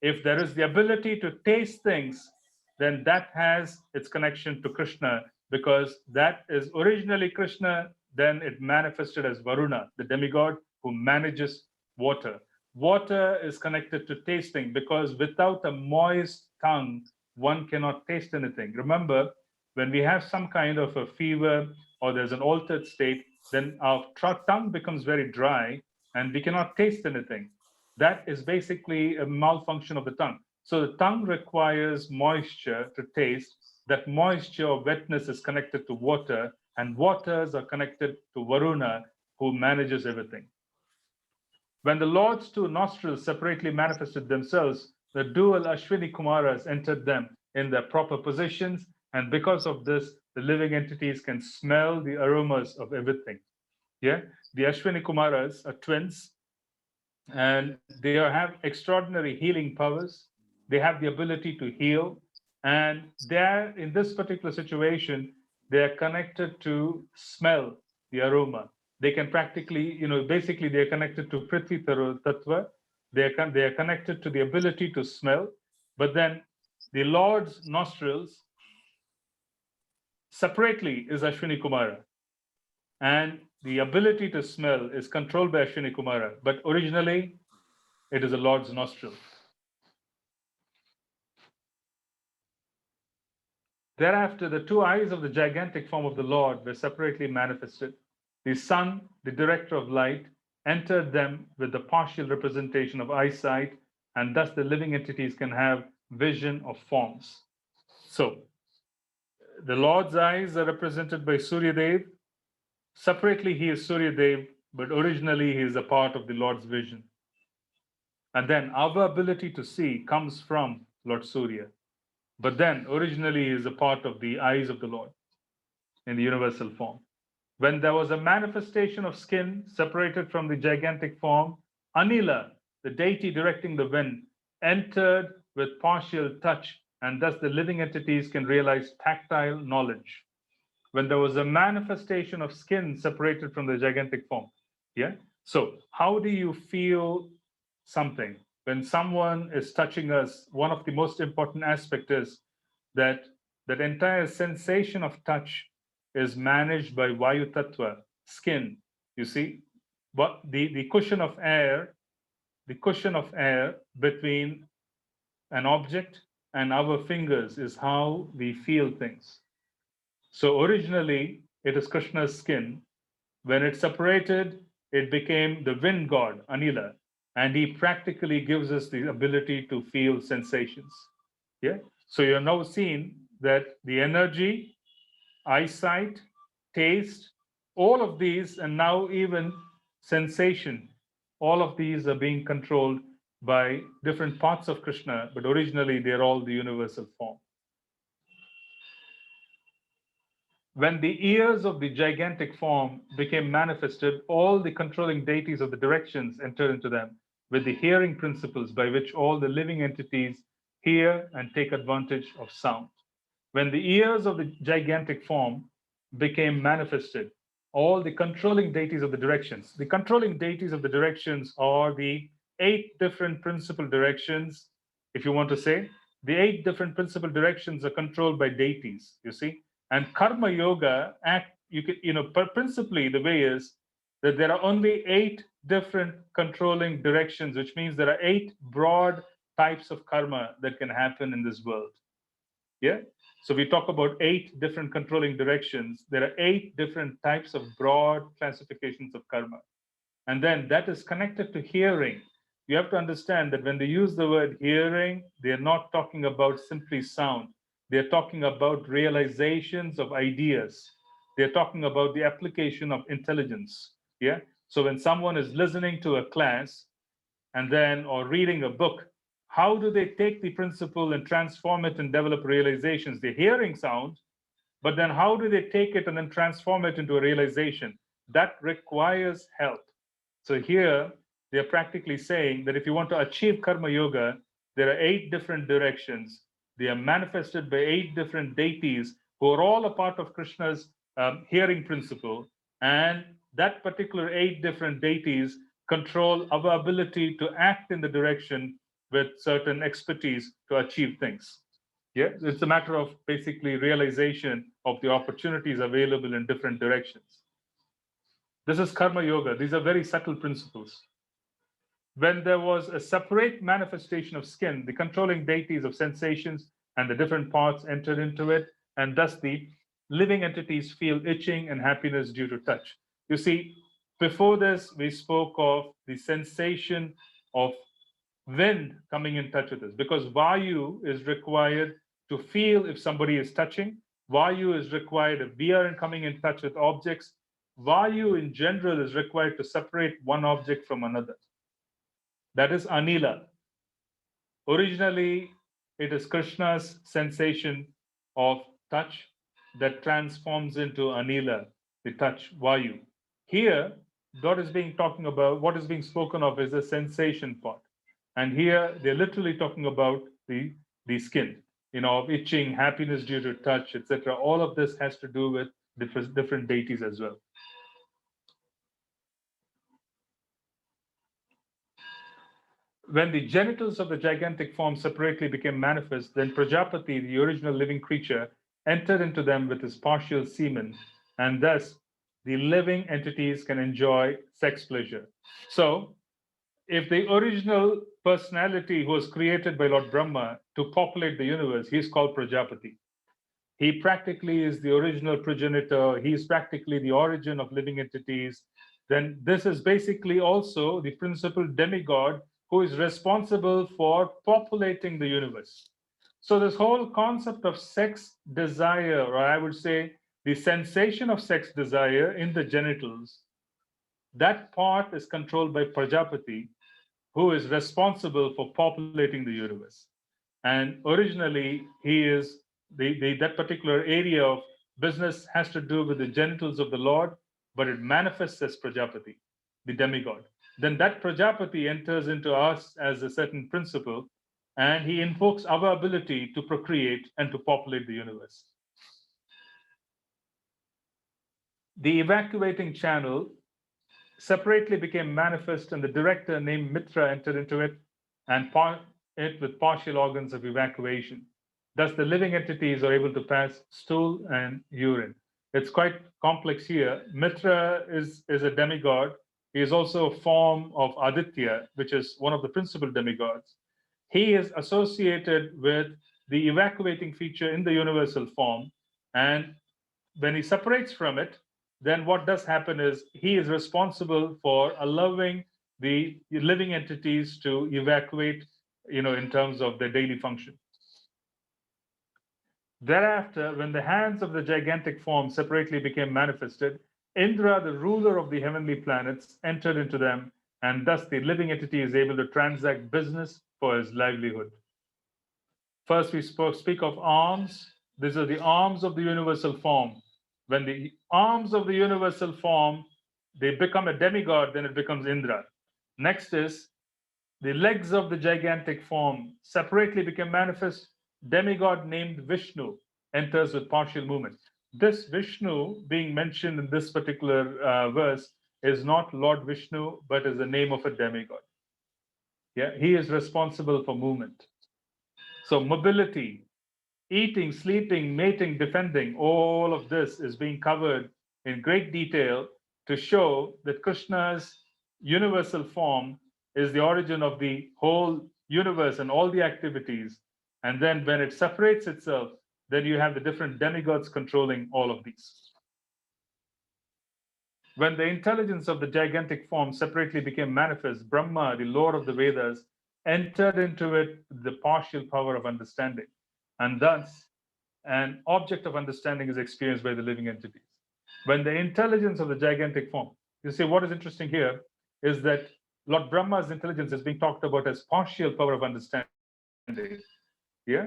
if there is the ability to taste things, then that has its connection to Krishna, because that is originally Krishna, then it manifested as Varuna, the demigod who manages water. Water is connected to tasting, because without a moist tongue, one cannot taste anything. Remember, when we have some kind of a fever or there's an altered state, then our tongue becomes very dry and we cannot taste anything. That is basically a malfunction of the tongue. So the tongue requires moisture to taste. That moisture or wetness is connected to water, and waters are connected to Varuna, who manages everything. When the Lord's two nostrils separately manifested themselves, the dual Ashwini Kumaras entered them in their proper positions, and because of this, the living entities can smell the aromas of everything. Yeah, the Ashwini Kumaras are twins, and they have extraordinary healing powers. They have the ability to heal, and they're in this particular situation, they're connected to smell the aroma. They can practically, basically they're connected to Prithvi Tattva. They are connected to the ability to smell, but then the Lord's nostrils separately is Ashwini Kumara, and the ability to smell is controlled by Ashwini Kumara, but originally it is the Lord's nostril. Thereafter, the two eyes of the gigantic form of the Lord were separately manifested. The sun, the director of light, entered them with the partial representation of eyesight, and thus the living entities can have vision of forms. So, the Lord's eyes are represented by Surya Dev. Separately, he is Surya Dev, but originally he is a part of the Lord's vision. And then our ability to see comes from Lord Surya. But then originally he is a part of the eyes of the Lord in the universal form. When there was a manifestation of skin separated from the gigantic form, Anila, the deity directing the wind, entered with partial touch, and thus the living entities can realize tactile knowledge. When there was a manifestation of skin separated from the gigantic form. Yeah. So, how do you feel something? When someone is touching us, one of the most important aspect is that that entire sensation of touch is managed by Vayu Tattva, skin. You see, but the cushion of air, between an object and our fingers is how we feel things. So originally, it is Krishna's skin. When it separated, it became the wind god, Anila, and he practically gives us the ability to feel sensations. Yeah. So you're now seeing that the energy, eyesight, taste, all of these, and now even sensation, all of these are being controlled by different parts of Krishna, but originally they're all the universal form. When the ears of the gigantic form became manifested, all the controlling deities of the directions entered into them with the hearing principles by which all the living entities hear and take advantage of sound. When the ears of the gigantic form became manifested, all the controlling deities of the controlling deities of the directions are the 8 different principal directions, if you want to say. The 8 different principal directions are controlled by deities, you see. And karma yoga principally the way is that there are only 8 different controlling directions, which means there are 8 broad types of karma that can happen in this world. Yeah. So we talk about 8 different controlling directions. There are 8 different types of broad classifications of karma. And then that is connected to hearing. You have to understand that when they use the word hearing, they're not talking about simply sound. They're talking about realizations of ideas. They're talking about the application of intelligence. Yeah. So when someone is listening to a class and then or reading a book, how do they take the principle and transform it and develop realizations? They're hearing sound, but then how do they take it and then transform it into a realization? That requires help. So here they're practically saying that if you want to achieve karma yoga, there are 8 different directions. They are manifested by 8 different deities who are all a part of Krishna's hearing principle. And that particular 8 different deities control our ability to act in the direction with certain expertise to achieve things. Yeah, it's a matter of basically realization of the opportunities available in different directions. This is karma yoga. These are very subtle principles. When there was a separate manifestation of skin, the controlling deities of sensations and the different parts entered into it, and thus the living entities feel itching and happiness due to touch. You see, before this, we spoke of the sensation of wind coming in touch with us, because Vayu is required to feel if somebody is touching. Vayu is required if we are coming in touch with objects. Vayu in general is required to separate one object from another. That is Anila. Originally, it is Krishna's sensation of touch that transforms into Anila, the touch Vayu. Here, what is being spoken of is the sensation part. And here they're literally talking about the skin, of itching, happiness due to touch, etc. All of this has to do with different deities as well. When the genitals of the gigantic form separately became manifest, then Prajapati, the original living creature, entered into them with his partial semen, and thus the living entities can enjoy sex pleasure. So, if the original personality who was created by Lord Brahma to populate the universe, he's called Prajapati. He practically is the original progenitor. He's practically the origin of living entities. Then this is basically also the principal demigod who is responsible for populating the universe. So this whole concept of sex desire, or I would say the sensation of sex desire in the genitals, that part is controlled by Prajapati, who is responsible for populating the universe. And originally, he is that particular area of business has to do with the genitals of the Lord, but it manifests as Prajapati, the demigod. Then that Prajapati enters into us as a certain principle, and he invokes our ability to procreate and to populate the universe. The evacuating channel separately became manifest, and the director named Mitra entered into it and it with partial organs of evacuation. Thus, the living entities are able to pass stool and urine. It's quite complex here. Mitra is a demigod. He is also a form of Aditya, which is one of the principal demigods. He is associated with the evacuating feature in the universal form. And when he separates from it, then what does happen is he is responsible for allowing the living entities to evacuate, in terms of their daily function. Thereafter, when the hands of the gigantic form separately became manifested, Indra, the ruler of the heavenly planets, entered into them, and thus the living entity is able to transact business for his livelihood. First, we speak of arms. These are the arms of the universal form. When the arms of the universal form, they become a demigod, then it becomes Indra. Next is the legs of the gigantic form separately became manifest. Demigod named Vishnu enters with partial movement. This Vishnu being mentioned in this particular verse is not Lord Vishnu, but is the name of a demigod. Yeah, he is responsible for movement. So mobility, eating, sleeping, mating, defending, all of this is being covered in great detail to show that Krishna's universal form is the origin of the whole universe and all the activities. And then when it separates itself, then you have the different demigods controlling all of these. When the intelligence of the gigantic form separately became manifest, Brahma, the Lord of the Vedas, entered into it the partial power of understanding. And thus, an object of understanding is experienced by the living entities. When the intelligence of the gigantic form, you see, what is interesting here is that Lord Brahma's intelligence is being talked about as partial power of understanding. Yeah.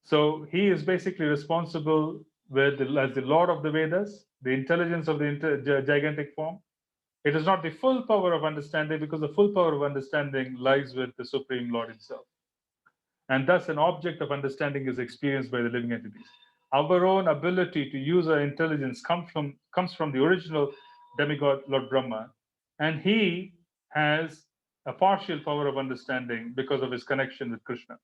So he is basically responsible as the Lord of the Vedas, the intelligence of the gigantic form. It is not the full power of understanding because the full power of understanding lies with the Supreme Lord Himself. And thus, an object of understanding is experienced by the living entities. Our own ability to use our intelligence comes from the original demigod, Lord Brahma, and he has a partial power of understanding because of his connection with Krishna.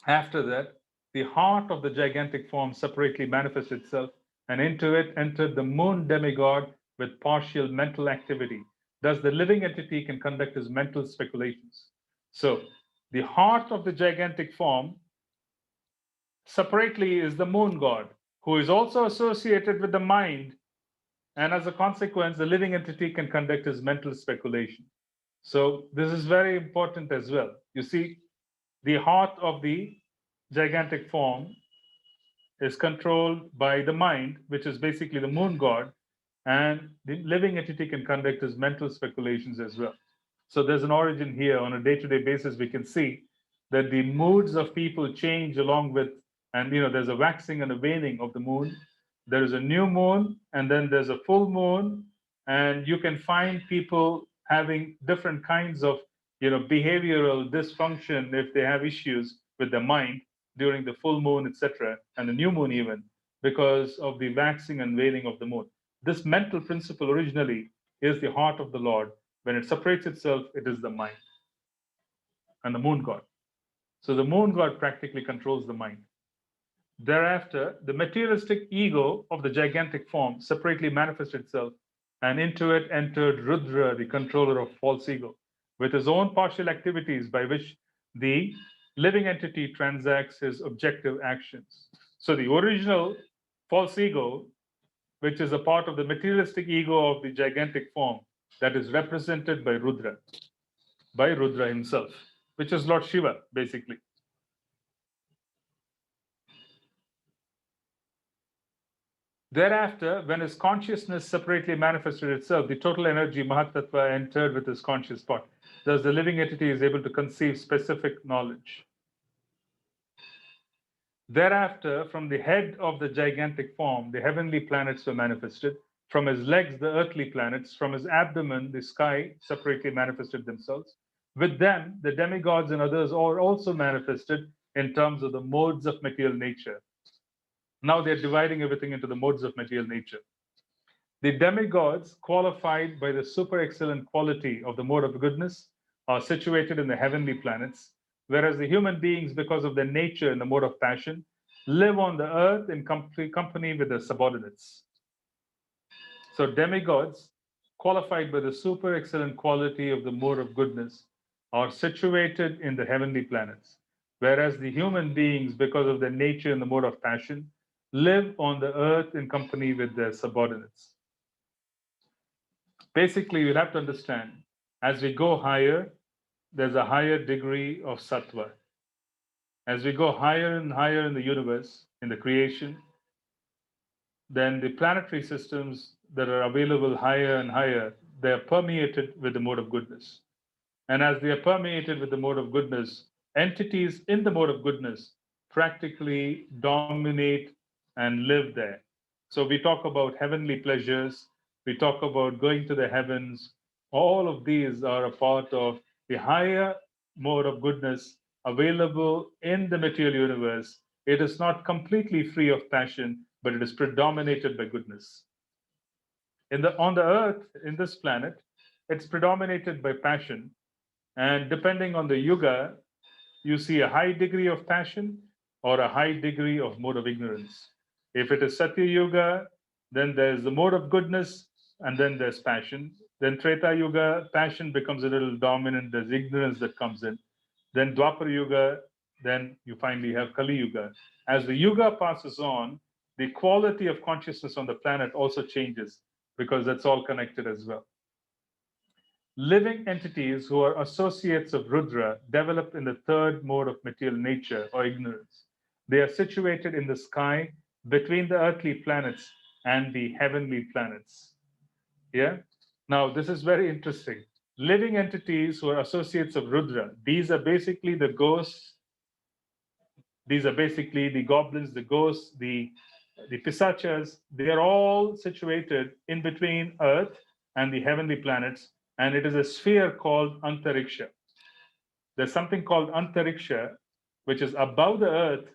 After that, the heart of the gigantic form separately manifests itself, and into it entered the moon demigod with partial mental activity. Thus, the living entity can conduct his mental speculations. So, the heart of the gigantic form separately is the moon god, who is also associated with the mind, and as a consequence, the living entity can conduct his mental speculation. So, this is very important as well. You see, the heart of the gigantic form is controlled by the mind, which is basically the moon god, and the living entity can conduct his mental speculations as well. So there's an origin here. On a day-to-day basis, we can see that the moods of people change along with, and there's a waxing and a waning of the moon. There is a new moon, and then there's a full moon, and you can find people having different kinds of behavioral dysfunction if they have issues with their mind during the full moon, etc., and the new moon even, because of the waxing and waning of the moon. This mental principle originally is the heart of the Lord. When it separates itself, it is the mind and the moon god. So the moon god practically controls the mind. Thereafter, the materialistic ego of the gigantic form separately manifests itself, and into it entered Rudra, the controller of false ego, with his own partial activities by which the living entity transacts his objective actions. So the original false ego, which is a part of the materialistic ego of the gigantic form, that is represented by Rudra himself, which is Lord Shiva, basically. Thereafter, when his consciousness separately manifested itself, the total energy, Mahatattva, entered with his conscious part. Thus, the living entity is able to conceive specific knowledge. Thereafter, from the head of the gigantic form, the heavenly planets were manifested. From his legs, the earthly planets. From his abdomen, the sky separately manifested themselves. With them, the demigods and others are also manifested in terms of the modes of material nature. Now they're dividing everything into the modes of material nature. The demigods, qualified by the super excellent quality of the mode of goodness, are situated in the heavenly planets, whereas the human beings, because of their nature in the mode of passion, live on the earth in company with their subordinates. So demigods, qualified by the super excellent quality of the mode of goodness, are situated in the heavenly planets, whereas the human beings, because of their nature in the mode of passion, live on the earth in company with their subordinates. Basically, you'll have to understand, as we go higher, there's a higher degree of sattva. As we go higher and higher in the universe, in the creation, then the planetary systems that are available higher and higher, they are permeated with the mode of goodness. And as they are permeated with the mode of goodness, entities in the mode of goodness practically dominate and live there. So we talk about heavenly pleasures, we talk about going to the heavens. All of these are a part of the higher mode of goodness available in the material universe. It is not completely free of passion, but it is predominated by goodness. On the earth, in this planet, it's predominated by passion, and depending on the yuga, you see a high degree of passion or a high degree of mode of ignorance. If it is Satya Yuga, then there's the mode of goodness, and then there's passion. Then Treta Yuga, passion becomes a little dominant, there's ignorance that comes in. Then Dwapar Yuga, then you finally have Kali Yuga. As the Yuga passes on, the quality of consciousness on the planet also changes because that's all connected as well. Living entities who are associates of Rudra develop in the third mode of material nature or ignorance. They are situated in the sky between the earthly planets and the heavenly planets. Yeah. Now, this is very interesting. living entities who are associates of Rudra. These are basically the ghosts. These are basically the goblins, the ghosts, the pisachas. They are all situated in between Earth and the heavenly planets, and it is a sphere called Antariksha. There's something called Antariksha, which is above the Earth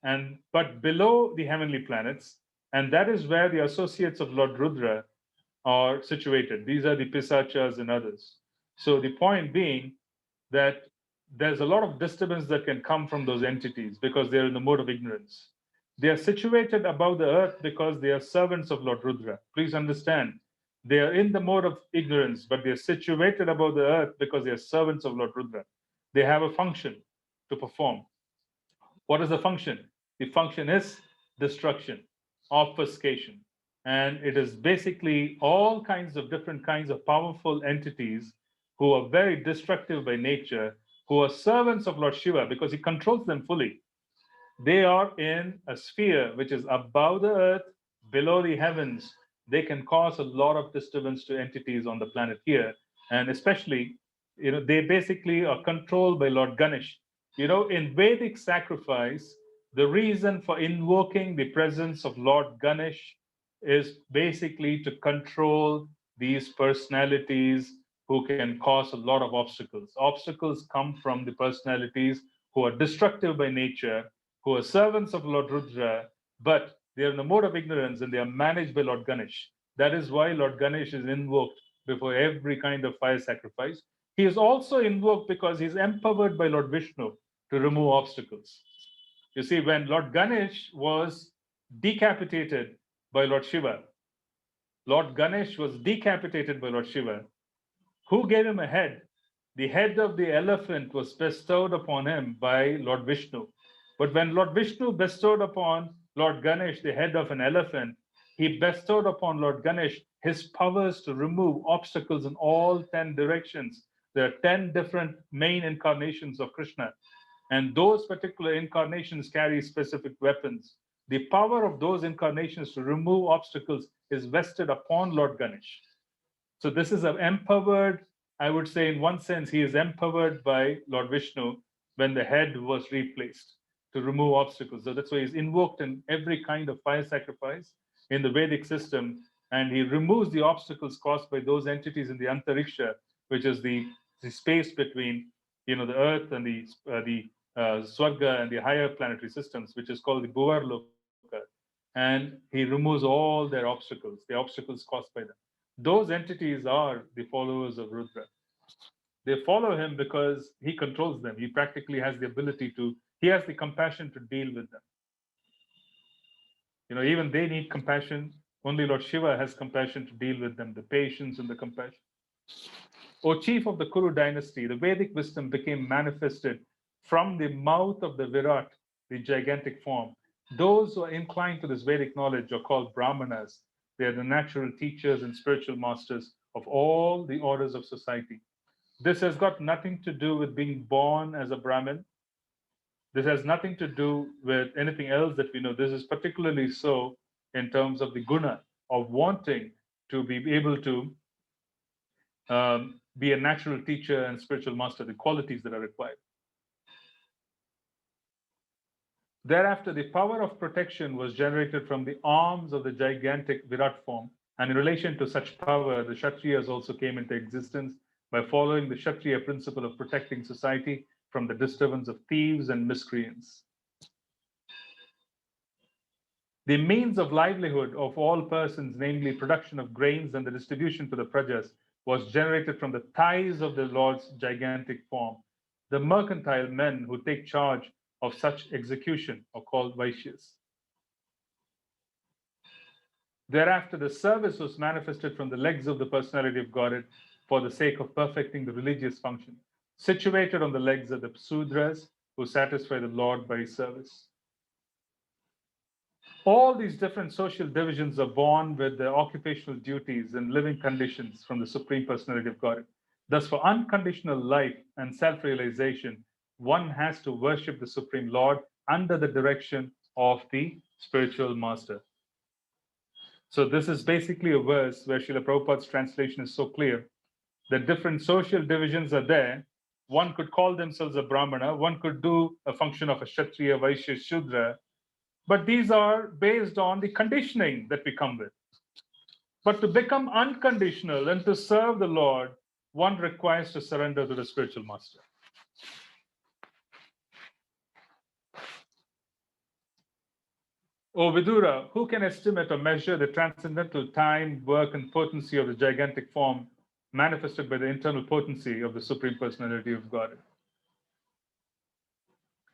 and but below the heavenly planets, and that is where the associates of Lord Rudra are situated. These are the pisachas and others. So the point being that there's a lot of disturbance that can come from those entities because they're in the mode of ignorance. They are situated above the earth because they are servants of Lord Rudra. Please understand, they are in the mode of ignorance, but they are situated above the earth because they are servants of Lord Rudra. They have a function to perform. What is the function? The function is destruction, obfuscation. And it is basically all kinds of different kinds of powerful entities who are very destructive by nature, who are servants of Lord Shiva because he controls them fully. They are in a sphere which is above the earth, below the heavens. They can cause a lot of disturbance to entities on the planet here. And especially, they basically are controlled by Lord Ganesh. In Vedic sacrifice, the reason for invoking the presence of Lord Ganesh is basically to control these personalities who can cause a lot of obstacles. Obstacles come from the personalities who are destructive by nature, who are servants of Lord Rudra, but they are in the mode of ignorance and they are managed by Lord Ganesh. That is why Lord Ganesh is invoked before every kind of fire sacrifice. He is also invoked because he is empowered by Lord Vishnu to remove obstacles. You see, when Lord Ganesh was decapitated by Lord Shiva, Lord Ganesh was decapitated by Lord Shiva. Who gave him a head? The head of the elephant was bestowed upon him by Lord Vishnu. But when Lord Vishnu bestowed upon Lord Ganesh the head of an elephant, he bestowed upon Lord Ganesh his powers to remove obstacles in all 10 directions. There are 10 different main incarnations of Krishna, and those particular incarnations carry specific weapons. The power of those incarnations to remove obstacles is vested upon Lord Ganesh. So this is empowered, I would say, in one sense, he is empowered by Lord Vishnu when the head was replaced to remove obstacles. So that's why he's invoked in every kind of fire sacrifice in the Vedic system, and he removes the obstacles caused by those entities in the Antariksha, which is the space between the Earth and the Swarga and the higher planetary systems, which is called the Bhuvarloka. And he removes all their obstacles, the obstacles caused by them. Those entities are the followers of Rudra. They follow him because he controls them. He practically has the ability to, he has the compassion to deal with them. Even they need compassion. Only Lord Shiva has compassion to deal with them, the patience and the compassion. O chief of the Kuru dynasty, the Vedic wisdom became manifested from the mouth of the Virat, the gigantic form. Those who are inclined to this Vedic knowledge are called Brahmanas. They are the natural teachers and spiritual masters of all the orders of society. This has got nothing to do with being born as a Brahmin. This has nothing to do with anything else that we know. This is particularly so in terms of the guna of wanting to be able to be a natural teacher and spiritual master, the qualities that are required. Thereafter, the power of protection was generated from the arms of the gigantic Virat form. And in relation to such power, the Kshatriyas also came into existence by following the Kshatriya principle of protecting society from the disturbance of thieves and miscreants. The means of livelihood of all persons, namely production of grains and the distribution to the prajas, was generated from the thighs of the Lord's gigantic form. The mercantile men who take charge of such execution are called Vaishyas. Thereafter, the service was manifested from the legs of the personality of Godhead for the sake of perfecting the religious function. Situated on the legs are the Sudras who satisfy the Lord by service. All these different social divisions are born with their occupational duties and living conditions from the Supreme Personality of Godhead. Thus, for unconditional life and self realization, one has to worship the Supreme Lord under the direction of the spiritual master. So, this is basically a verse where Srila Prabhupada's translation is so clear. that different social divisions are there. One could call themselves a Brahmana, one could do a function of a Kshatriya, Vaishya, Shudra, but these are based on the conditioning that we come with. But to become unconditional and to serve the Lord, one requires to surrender to the spiritual master. O Vidura, who can estimate or measure the transcendental time, work, and potency of the gigantic form manifested by the internal potency of the Supreme Personality of God?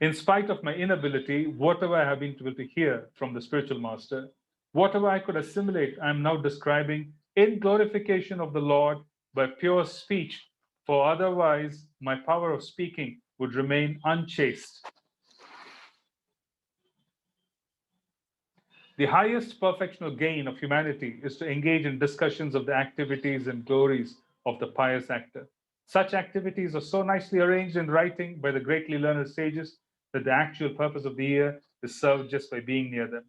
In spite of my inability, whatever I have been able to hear from the spiritual master, whatever I could assimilate, I am now describing in glorification of the Lord by pure speech, for otherwise my power of speaking would remain unchaste. The highest perfectional gain of humanity is to engage in discussions of the activities and glories of the pious actor. Such activities are so nicely arranged in writing by the greatly learned sages that the actual purpose of the ear is served just by being near them.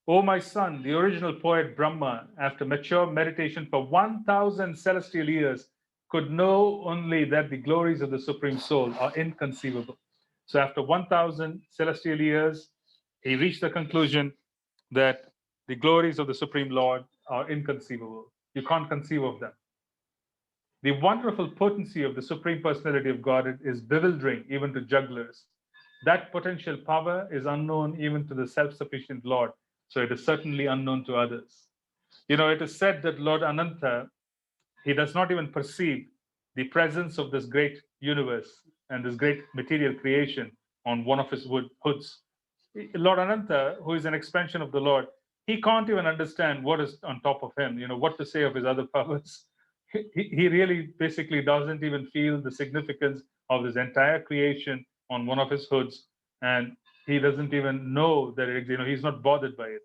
O my son, the original poet Brahma, after mature meditation for 1,000 celestial years, could know only that the glories of the Supreme Soul are inconceivable. So after 1,000 celestial years, he reached the conclusion that the glories of the Supreme Lord are inconceivable. You can't conceive of them. The wonderful potency of the Supreme Personality of God is bewildering even to jugglers. That potential power is unknown even to the self sufficient Lord, so it is certainly unknown to others. You know, it is said that Lord Ananta, he does not even perceive the presence of this great universe and this great material creation on one of his hoods. Lord Ananta, who is an expansion of the Lord, he can't even understand what is on top of him, you know, what to say of his other powers. He really basically doesn't even feel the significance of his entire creation on one of his hoods, and he doesn't even know that it, you know, he's not bothered by it.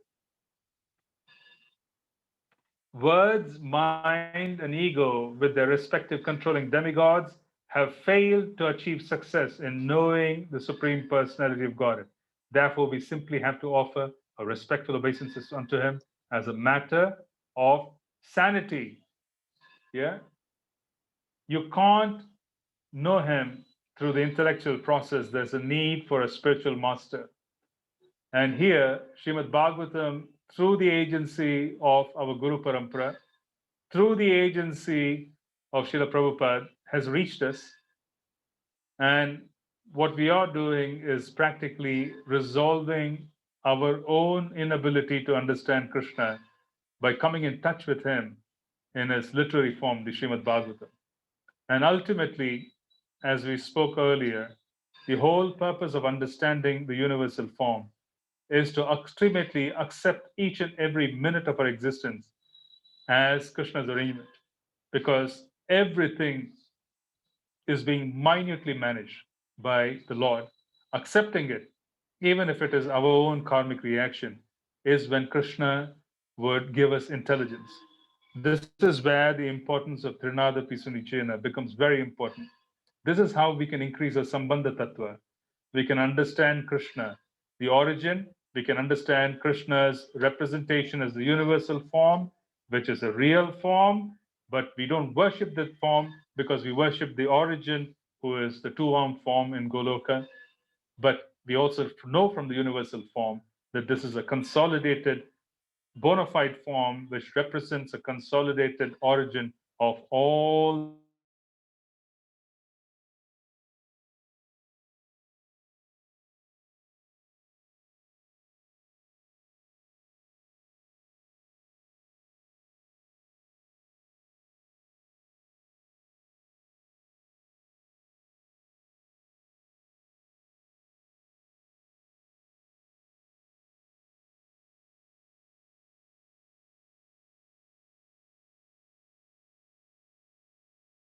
Words, mind, and ego, with their respective controlling demigods, have failed to achieve success in knowing the Supreme Personality of God. Therefore, we simply have to offer a respectful obeisance unto Him as a matter of sanity. Yeah? You can't know Him through the intellectual process. There's a need for a spiritual master. And here, Srimad Bhagavatam, through the agency of our Guru Parampara, through the agency of Srila Prabhupada, has reached us. And what we are doing is practically resolving our own inability to understand Krishna by coming in touch with him in his literary form, the Srimad Bhagavatam. And ultimately, as we spoke earlier, the whole purpose of understanding the universal form is to ultimately accept each and every minute of our existence as Krishna's arrangement, because everything is being minutely managed by the Lord. Accepting it, even if it is our own karmic reaction, is when Krishna would give us intelligence. This is where the importance of Trinada Pisunichena becomes very important. This is how we can increase our Sambandha Tattva. We can understand Krishna, the origin, we can understand Krishna's representation as the universal form, which is a real form, but we don't worship that form because we worship the origin, who is the two-armed form in Goloka. But we also know from the universal form that this is a consolidated, bona fide form which represents a consolidated origin of all the universe. And therefore, we can understand Krishna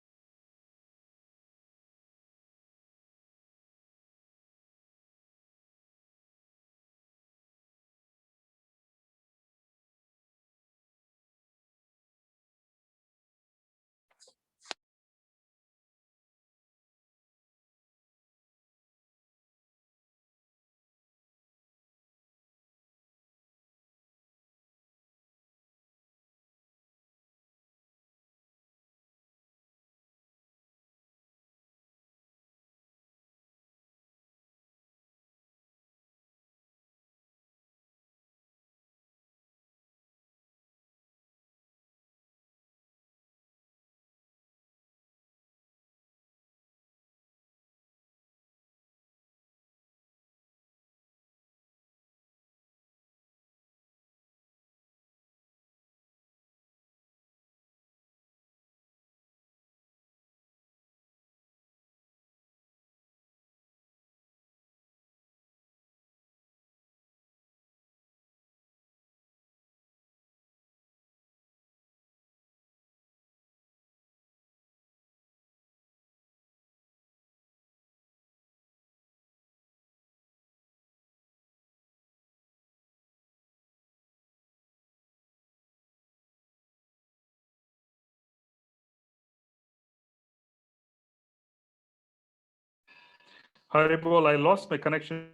Haribol, I lost my connection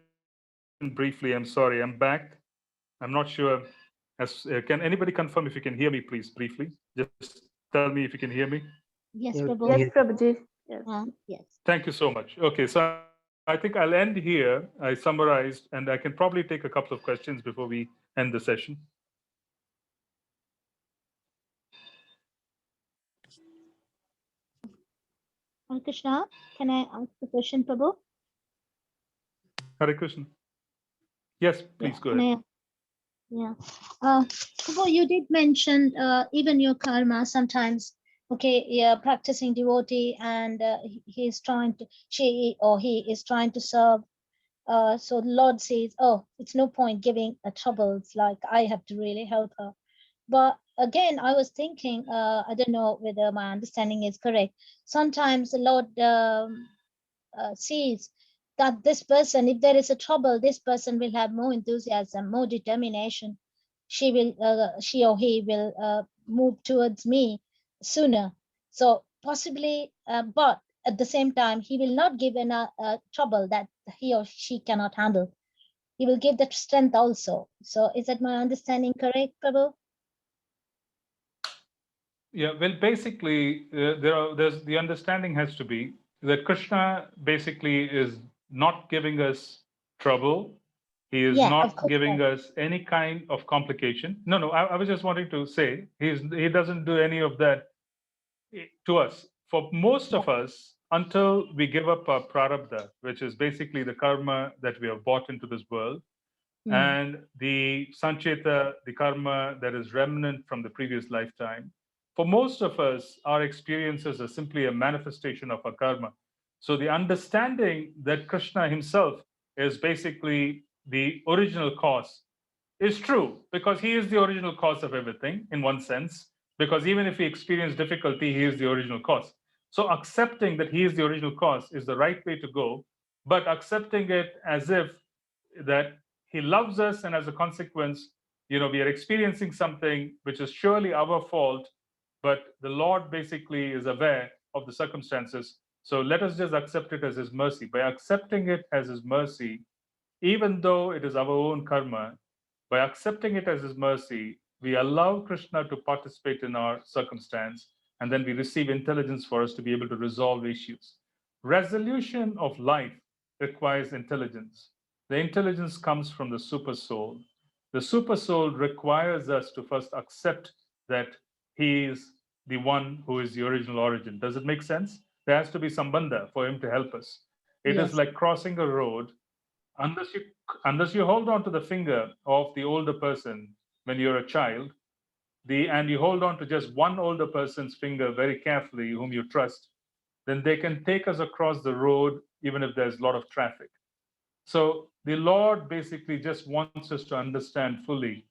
briefly. I'm sorry. I'm back. I'm not sure. Can anybody confirm if you can hear me, please, briefly? Just tell me if you can hear me. Yes, Yeah, we Prabhu. can Yes, hear you. Prabhuji. Yes. Yes. Thank you so much. Okay, so I think I'll end here. I summarized, and I can probably take a couple of questions before we end the session. Hare Krishna, can I ask the question, Prabhu? Hare Krishna. Yes, Yeah, please go can ahead. I? Yeah. Prabhu, you did mention even your karma sometimes. Okay, yeah, practicing devotee, and he is trying to, she or he is trying to serve. So the Lord says, "Oh, it's no point giving a trouble. It's like I have to really help her." But again, I was thinking, I don't know whether my understanding is correct. Sometimes the Lord sees that this person, if there is a trouble, this person will have more enthusiasm, more determination. She or he will move towards me sooner. So possibly, but at the same time, he will not give a trouble that he or she cannot handle. He will give that strength also. So is that my understanding correct, Prabhu? Yeah, well, basically, there's the understanding has to be that Krishna basically is not giving us trouble. He is Yeah, of not course. giving us any kind of complication. No, no, I was just wanting to say he doesn't do any of that to us. For most Yeah. of us, until we give up our prarabdha, which is basically the karma that we have bought into this world, Mm. and the sancheta, the karma that is remnant from the previous lifetime. For most of us, our experiences are simply a manifestation of our karma. So the understanding that Krishna himself is basically the original cause is true because he is the original cause of everything in one sense. Because even if we experience difficulty, he is the original cause. So accepting that he is the original cause is the right way to go, but accepting it as if that he loves us, and as a consequence, we are experiencing something which is surely our fault, but the Lord basically is aware of the circumstances. So let us just accept it as his mercy. By accepting it as his mercy, even though it is our own karma, by accepting it as his mercy, we allow Krishna to participate in our circumstance, and then we receive intelligence for us to be able to resolve issues. Resolution of life requires intelligence. The intelligence comes from the super soul. The super soul requires us to first accept that he is the one who is the original origin. Does it make sense? There has to be sambandha for him to help us. It is Yes. like crossing a road. Unless you hold on to the finger of the older person when you're a child, and you hold on to just one older person's finger very carefully, whom you trust, then they can take us across the road even if there's a lot of traffic. So the Lord basically just wants us to understand fully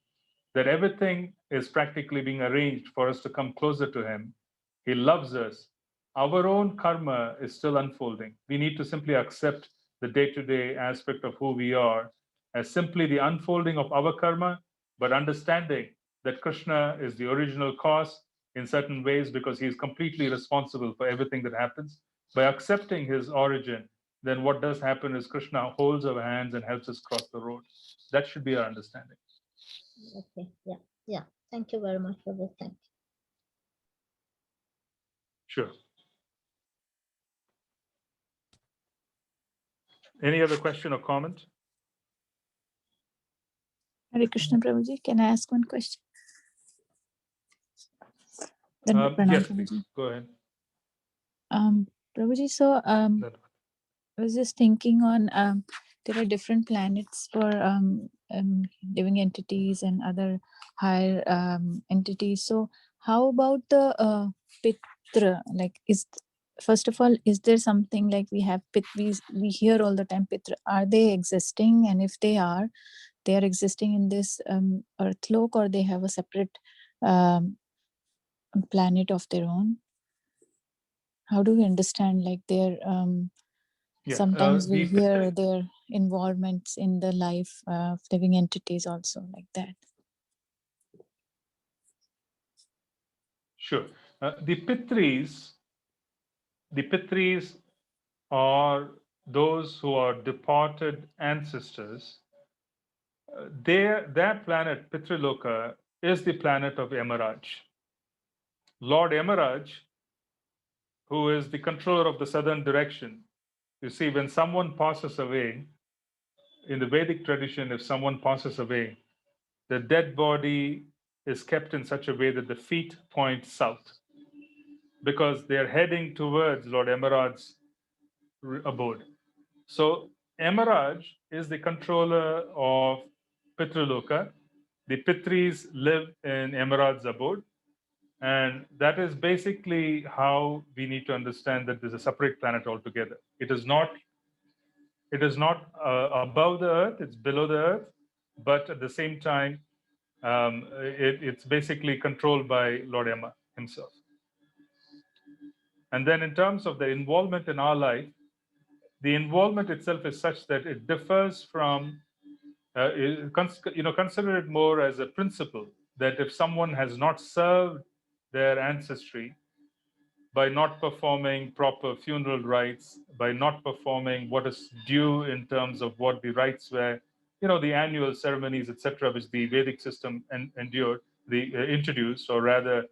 that everything is practically being arranged for us to come closer to Him. He loves us. Our own karma is still unfolding. We need to simply accept the day to day aspect of who we are as simply the unfolding of our karma, but understanding that Krishna is the original cause in certain ways because he is completely responsible for everything that happens. By accepting his origin, then what does happen is Krishna holds our hands and helps us cross the road. That should be our understanding. Okay. Yeah. Yeah. Thank you very much for this. Thank you. Sure. Any other question or comment? Hare Krishna Prabhuji, can I ask one question? Yes, Pranam please. Prabhuji. Go ahead. Prabhuji, so I was just thinking on there are different planets for living entities and other higher entities. So how about the Pitra? Like, first of all, is there something like we have we hear all the time Pitra? Are they existing? And if they are existing in this earthloke, or they have a separate um, planet of their own? How do we understand like their Yeah, sometimes we the hear their involvements in the life of living entities also like that? sure. The Pitris are those who are departed ancestors, their planet, Pitriloka, is the planet of Yamaraj. Lord Yamaraj, who is the controller of the southern direction. You see, when someone passes away, in the Vedic tradition, if someone passes away, the dead body is kept in such a way that the feet point south because they're heading towards Lord Yamaraj's abode. So Yamaraj is the controller of Pitriloka. The Pitris live in Yamaraj's abode. And that is basically how we need to understand that there's a separate planet altogether. It is not above the earth, it's below the earth, but at the same time, it's basically controlled by Lord Yama himself. And then in terms of the involvement in our life, the involvement itself is such that it differs from, consider it more as a principle that if someone has not served their ancestry, by not performing proper funeral rites, by not performing what is due in terms of what the rites were, the annual ceremonies, etc., which the Vedic system introduced, or rather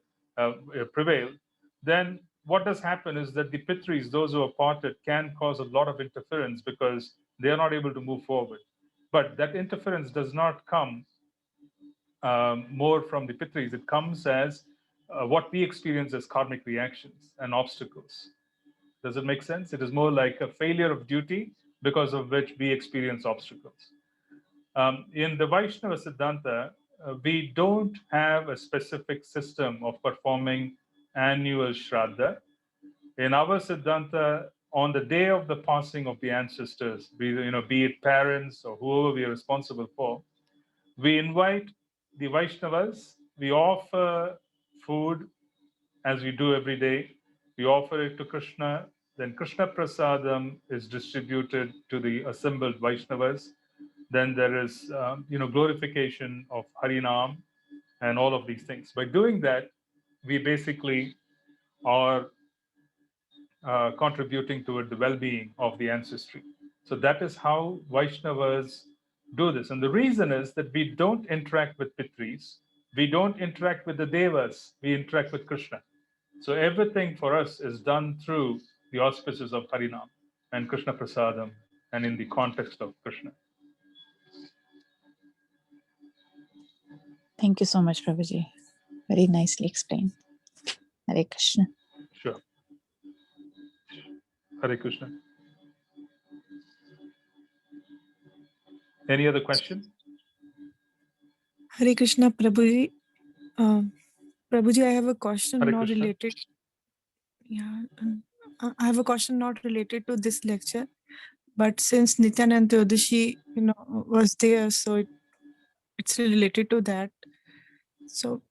prevailed, then what does happen is that the Pitris, those who are parted, can cause a lot of interference because they are not able to move forward. But that interference does not come more from the Pitris. It comes as what we experience as karmic reactions and obstacles. Does it make sense? It is more like a failure of duty because of which we experience obstacles. In the Vaishnava Siddhanta, we don't have a specific system of performing annual Shraddha. In our Siddhanta, on the day of the passing of the ancestors, be it parents or whoever we are responsible for, we invite the Vaishnavas, we offer food as we do every day. We offer it to Krishna. Then Krishna Prasadam is distributed to the assembled Vaishnavas. Then there is, glorification of Harinam and all of these things. By doing that, we basically are contributing toward the well-being of the ancestry. So that is how Vaishnavas do this. And the reason is that we don't interact with Pitris, we don't interact with the Devas, we interact with Krishna. So everything for us is done through the auspices of Harinam and Krishna Prasadam and in the context of Krishna. Thank you so much, Prabhuji. Very nicely explained. Hare Krishna. Sure. Hare Krishna. Any other question? Hare Krishna, Prabhuji. Prabhuji, I have a question Hare not Krishna. related. Yeah, I have a question not related to this lecture, but since Nityanand Theodashi, was there, so it's related to that. So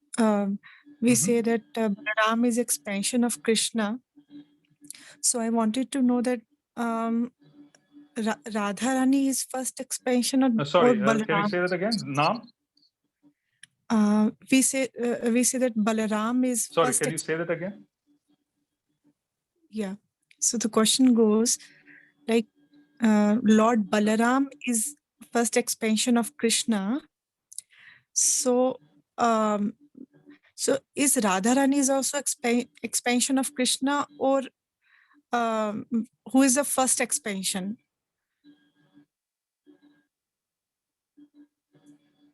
we say that Balaram is expansion of Krishna. So I wanted to know that Radharani is first expansion of Sorry, or can you Balaram. say that again? Nam? We say that Balaram is Sorry, first. can you say that again? Yeah. So the question goes, like, Lord Balaram is first expansion of Krishna. So, so is Radharani is also expansion of Krishna, or who is the first expansion?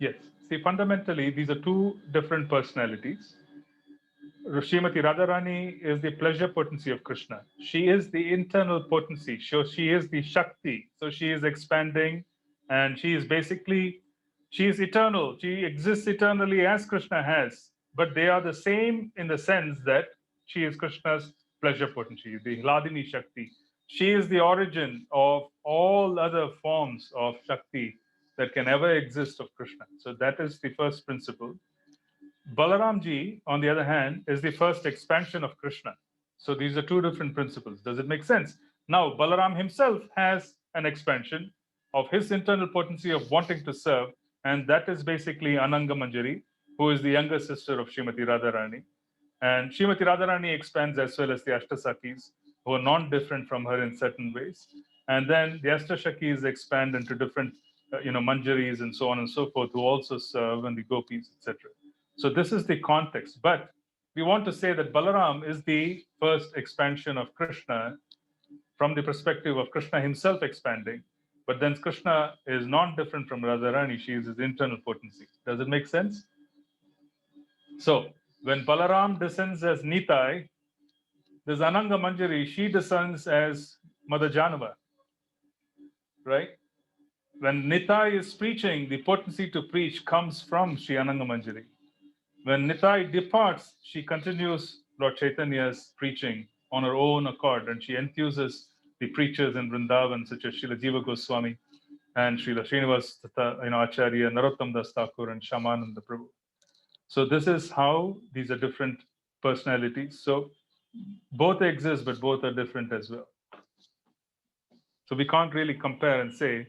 Yes. See, fundamentally, these are two different personalities. Srimati Radharani is the pleasure potency of Krishna. She is the internal potency. So she is the Shakti. So she is expanding and she is eternal. She exists eternally as Krishna has. But they are the same in the sense that she is Krishna's pleasure potency, the Hladini Shakti. She is the origin of all other forms of Shakti that can ever exist of Krishna. So that is the first principle. Balaramji, on the other hand, is the first expansion of Krishna. So these are two different principles. Does it make sense? Now, Balaram himself has an expansion of his internal potency of wanting to serve, and that is basically Ananga Manjari, who is the younger sister of Srimati Radharani. And Srimati Radharani expands as well as the Ashtasakis, who are non-different from her in certain ways. And then the Astashakis expand into different, manjaris and so on and so forth, who also serve, and the gopis, etc. So this is the context. But we want to say that Balaram is the first expansion of Krishna from the perspective of Krishna himself expanding. But then Krishna is not different from Radharani. She is his internal potency. Does it make sense? So when Balaram descends as Nitai, there's Ananga Manjari, she descends as Mother Janava, right? When Nitai is preaching, the potency to preach comes from Sri Ananga Manjari. When Nitai departs, she continues Lord Chaitanya's preaching on her own accord, and she enthuses the preachers in Vrindavan, such as Srila Jiva Goswami and Srila Srinivas Acharya, Narottam Das Thakur, and Shamananda Prabhu. So this is how these are different personalities. So both exist, but both are different as well. So we can't really compare and say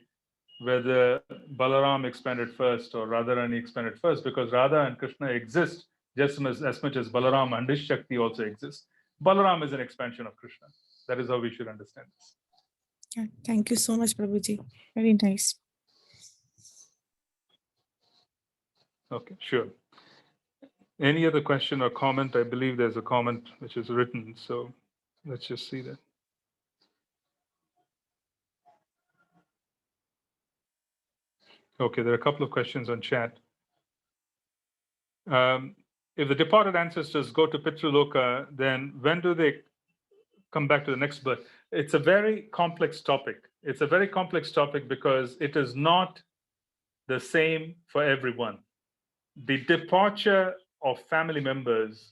whether Balaram expanded first or Radharani expanded first, because Radha and Krishna exist just as much as Balaram and his Shakti also exists. Balaram is an expansion of Krishna. That is how we should understand this. Yeah, thank you so much, Prabhuji. Very nice. Okay, sure. Any other question or comment? I believe there's a comment which is written, so let's just see that. Okay, there are a couple of questions on chat. If the departed ancestors go to Pitraloka, then when do they come back to the next birth? It's a very complex topic. It's a very complex topic because it is not the same for everyone. The departure of family members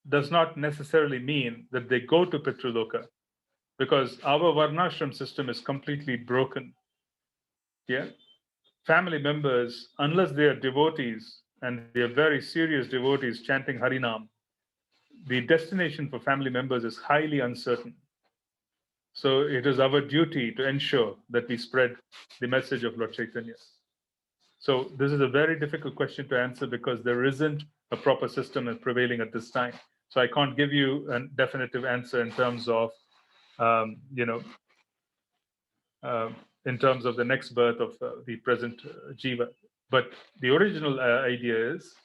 does not necessarily mean that they go to Pitraloka, because our Varnashram system is completely broken. Yeah, family members, unless they are devotees and they are very serious devotees chanting Harinam, the destination for family members is highly uncertain. So it is our duty to ensure that we spread the message of Lord Chaitanya. So this is a very difficult question to answer because there isn't a proper system prevailing at this time. So I can't give you a definitive answer in terms of, in terms of the next birth of the present jiva. But the original idea is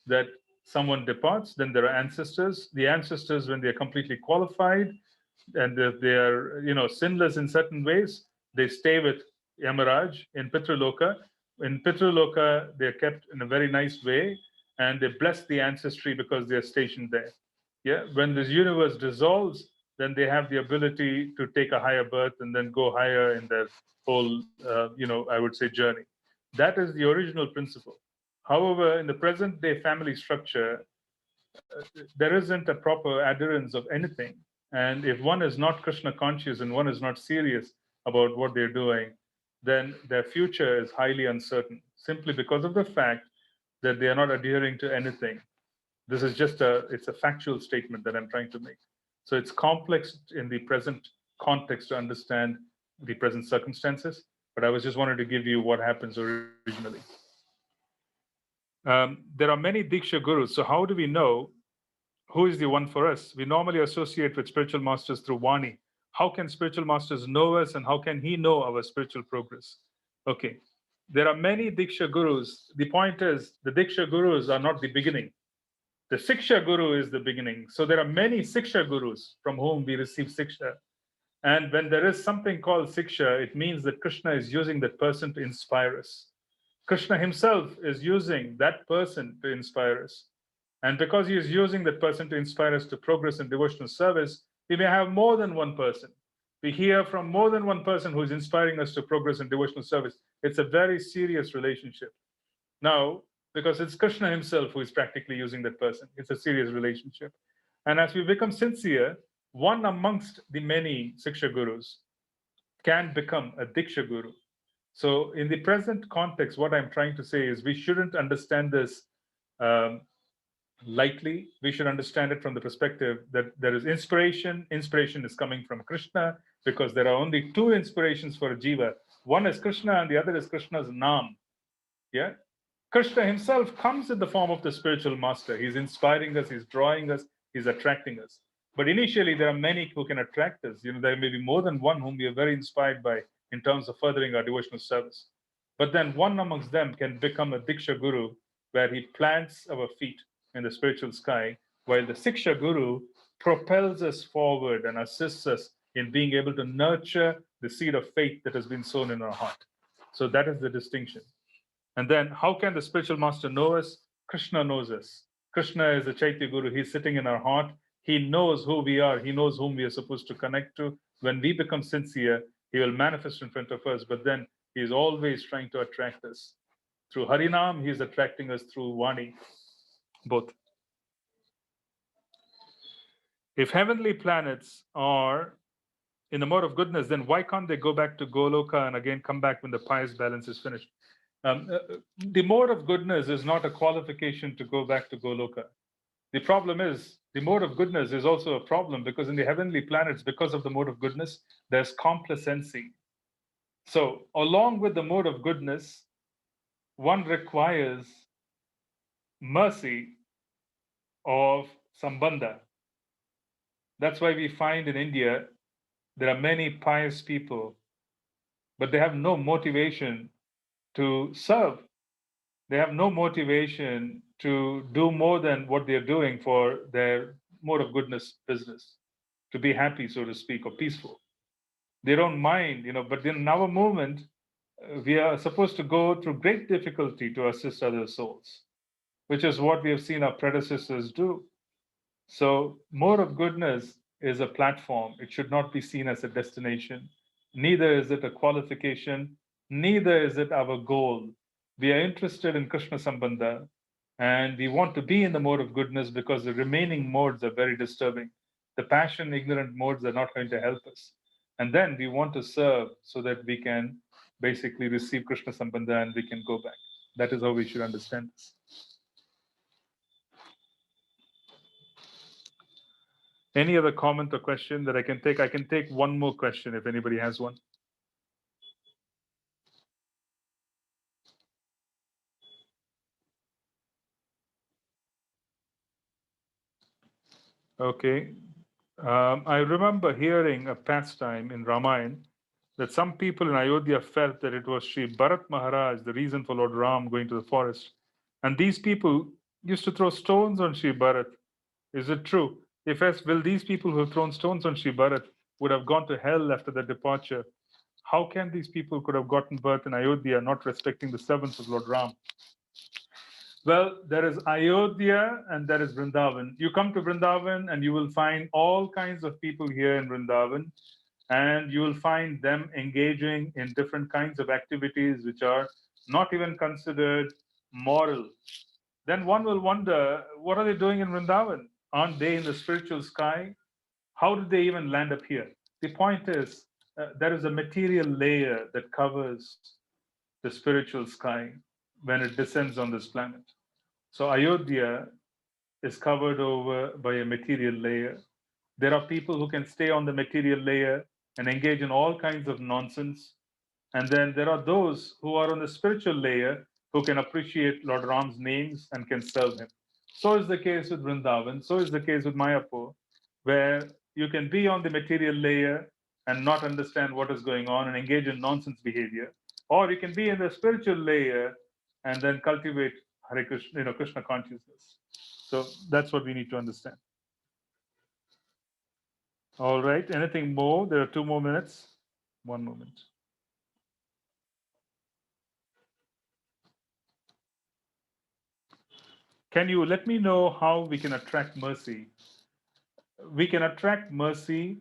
that someone departs, then there are ancestors. The ancestors, when they are completely qualified and if they are, sinless in certain ways, they stay with Yamaraj in Pitraloka. In Pitraloka, they're kept in a very nice way, and they bless the ancestry because they're stationed there. Yeah, when this universe dissolves, then they have the ability to take a higher birth and then go higher in their whole, I would say, journey. That is the original principle. However, in the present day family structure, there isn't a proper adherence of anything. And if one is not Krishna conscious and one is not serious about what they're doing, then their future is highly uncertain, simply because of the fact that they are not adhering to anything. This is just it's a factual statement that I'm trying to make. So it's complex in the present context to understand the present circumstances, but I was just wanted to give you what happens originally. There are many Diksha gurus. So how do we know who is the one for us? We normally associate with spiritual masters through Vani. How can spiritual masters know us, and how can he know our spiritual progress? Okay, there are many Diksha gurus. The point is, the Diksha gurus are not the beginning. The Siksha Guru is the beginning. So there are many Siksha Gurus from whom we receive Siksha. And when there is something called Siksha, it means that Krishna is using that person to inspire us. Krishna himself is using that person to inspire us. And because he is using that person to inspire us to progress in devotional service, we may have more than one person. We hear from more than one person who is inspiring us to progress in devotional service. It's a very serious relationship. Now, because it's Krishna himself who is practically using that person. It's a serious relationship. And as we become sincere, one amongst the many Siksha Gurus can become a Diksha Guru. So in the present context, what I'm trying to say is we shouldn't understand this lightly. We should understand it from the perspective that there is inspiration. Inspiration is coming from Krishna because there are only two inspirations for a jiva. One is Krishna and the other is Krishna's Naam. Yeah. Krishna himself comes in the form of the spiritual master. He's inspiring us, he's drawing us, he's attracting us. But initially, there are many who can attract us. There may be more than one whom we are very inspired by in terms of furthering our devotional service. But then one amongst them can become a Diksha Guru, where he plants our feet in the spiritual sky, while the Siksha Guru propels us forward and assists us in being able to nurture the seed of faith that has been sown in our heart. So that is the distinction. And then how can the spiritual master know us? Krishna knows us. Krishna is the Chaitya Guru. He's sitting in our heart. He knows who we are. He knows whom we are supposed to connect to. When we become sincere, he will manifest in front of us. But then he is always trying to attract us. Through Harinam, he is attracting us through Vani, both. If heavenly planets are in the mode of goodness, then why can't they go back to Goloka and again come back when the pious balance is finished? The mode of goodness is not a qualification to go back to Goloka. The problem is the mode of goodness is also a problem because in the heavenly planets, because of the mode of goodness, there's complacency. So, along with the mode of goodness, one requires mercy of Sambandha. That's why we find in India there are many pious people, but they have no motivation to serve. They have no motivation to do more than what they're doing for their mode of goodness business, to be happy, so to speak, or peaceful. They don't mind, but in our movement, we are supposed to go through great difficulty to assist other souls, which is what we have seen our predecessors do. So, mode of goodness is a platform. It should not be seen as a destination. Neither is it a qualification, neither is it our goal. We are interested in Krishna Sambandha and we want to be in the mode of goodness because the remaining modes are very disturbing. The passion ignorant modes are not going to help us. And then we want to serve so that we can basically receive Krishna Sambandha and we can go back. That is how we should understand this. Any other comment or question that I can take? I can take one more question if anybody has one. Okay. I remember hearing a pastime in Ramayana that some people in Ayodhya felt that it was Sri Bharat Maharaj, the reason for Lord Ram going to the forest. And these people used to throw stones on Sri Bharat. Is it true? If yes, will these people who have thrown stones on Sri Bharat would have gone to hell after their departure? How can these people could have gotten birth in Ayodhya, not respecting the servants of Lord Ram? Well, there is Ayodhya and there is Vrindavan. You come to Vrindavan and you will find all kinds of people here in Vrindavan, and you will find them engaging in different kinds of activities which are not even considered moral. Then one will wonder, what are they doing in Vrindavan? Aren't they in the spiritual sky? How did they even land up here? The point is, there is a material layer that covers the spiritual sky when it descends on this planet. So Ayodhya is covered over by a material layer. There are people who can stay on the material layer and engage in all kinds of nonsense. And then there are those who are on the spiritual layer who can appreciate Lord Ram's names and can serve him. So is the case with Vrindavan. So is the case with Mayapur, where you can be on the material layer and not understand what is going on and engage in nonsense behavior. Or you can be in the spiritual layer and then cultivate Hare Krishna, Krishna consciousness. So that's what we need to understand. All right. Anything more? There are 2 more minutes. 1 moment. Can you let me know how we can attract mercy? We can attract mercy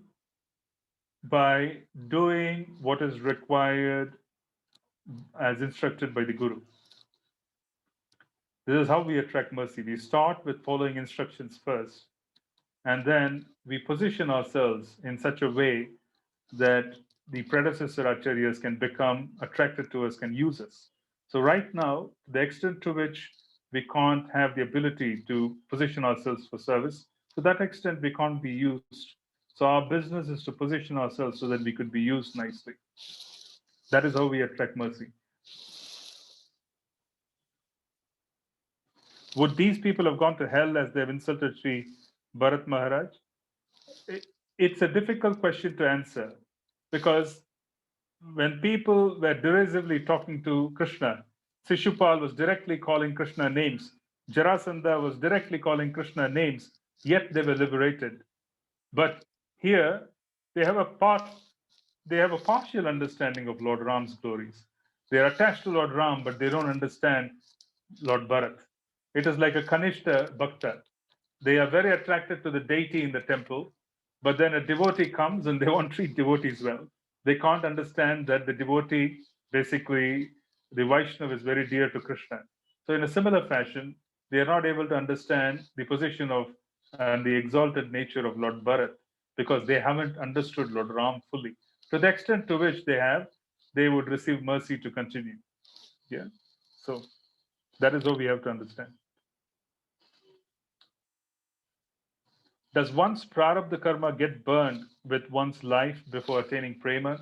by doing what is required as instructed by the Guru. This is how we attract mercy. We start with following instructions first, and then we position ourselves in such a way that the predecessor acharyas can become attracted to us, can use us. So right now, the extent to which we can't have the ability to position ourselves for service, to that extent we can't be used. So our business is to position ourselves so that we could be used nicely. That is how we attract mercy. Would these people have gone to hell as they have insulted Sri Bharat Maharaj? it's a difficult question to answer, because when people were derisively talking to Krishna, Shishupal was directly calling Krishna names. Jarasandha was directly calling Krishna names, yet they were liberated. But here they have a partial understanding of Lord Ram's glories. They are attached to Lord Ram, but they don't understand Lord Bharat. It is like a Kanishta Bhakta. They are very attracted to the deity in the temple, but then a devotee comes and they won't treat devotees well. They can't understand that the devotee, basically, the Vaishnava is very dear to Krishna. So, in a similar fashion, they are not able to understand the position of and the exalted nature of Lord Bharat, because they haven't understood Lord Ram fully. To the extent to which they have, they would receive mercy to continue. Yeah. So that is how we have to understand. Does one's prarabdha karma get burned with one's life before attaining prema?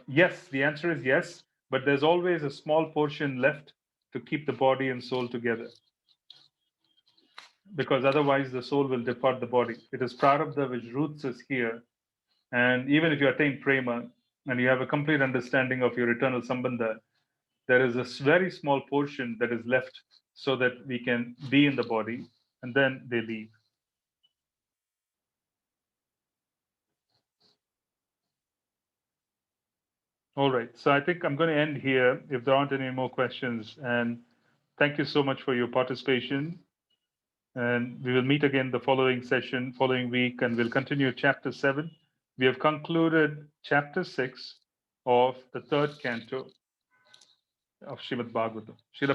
Yes, the answer is yes, but there's always a small portion left to keep the body and soul together, because otherwise the soul will depart the body. It is prarabdha which roots us here. And even if you attain prema and you have a complete understanding of your eternal sambandha, there is a very small portion that is left so that we can be in the body, and then they leave. All right. So I think I'm going to end here if there aren't any more questions. And thank you so much for your participation. And we will meet again the following session, following week, and we'll continue chapter 7. We have concluded chapter 6 of the third canto of Srimad Bhagavatam. Srila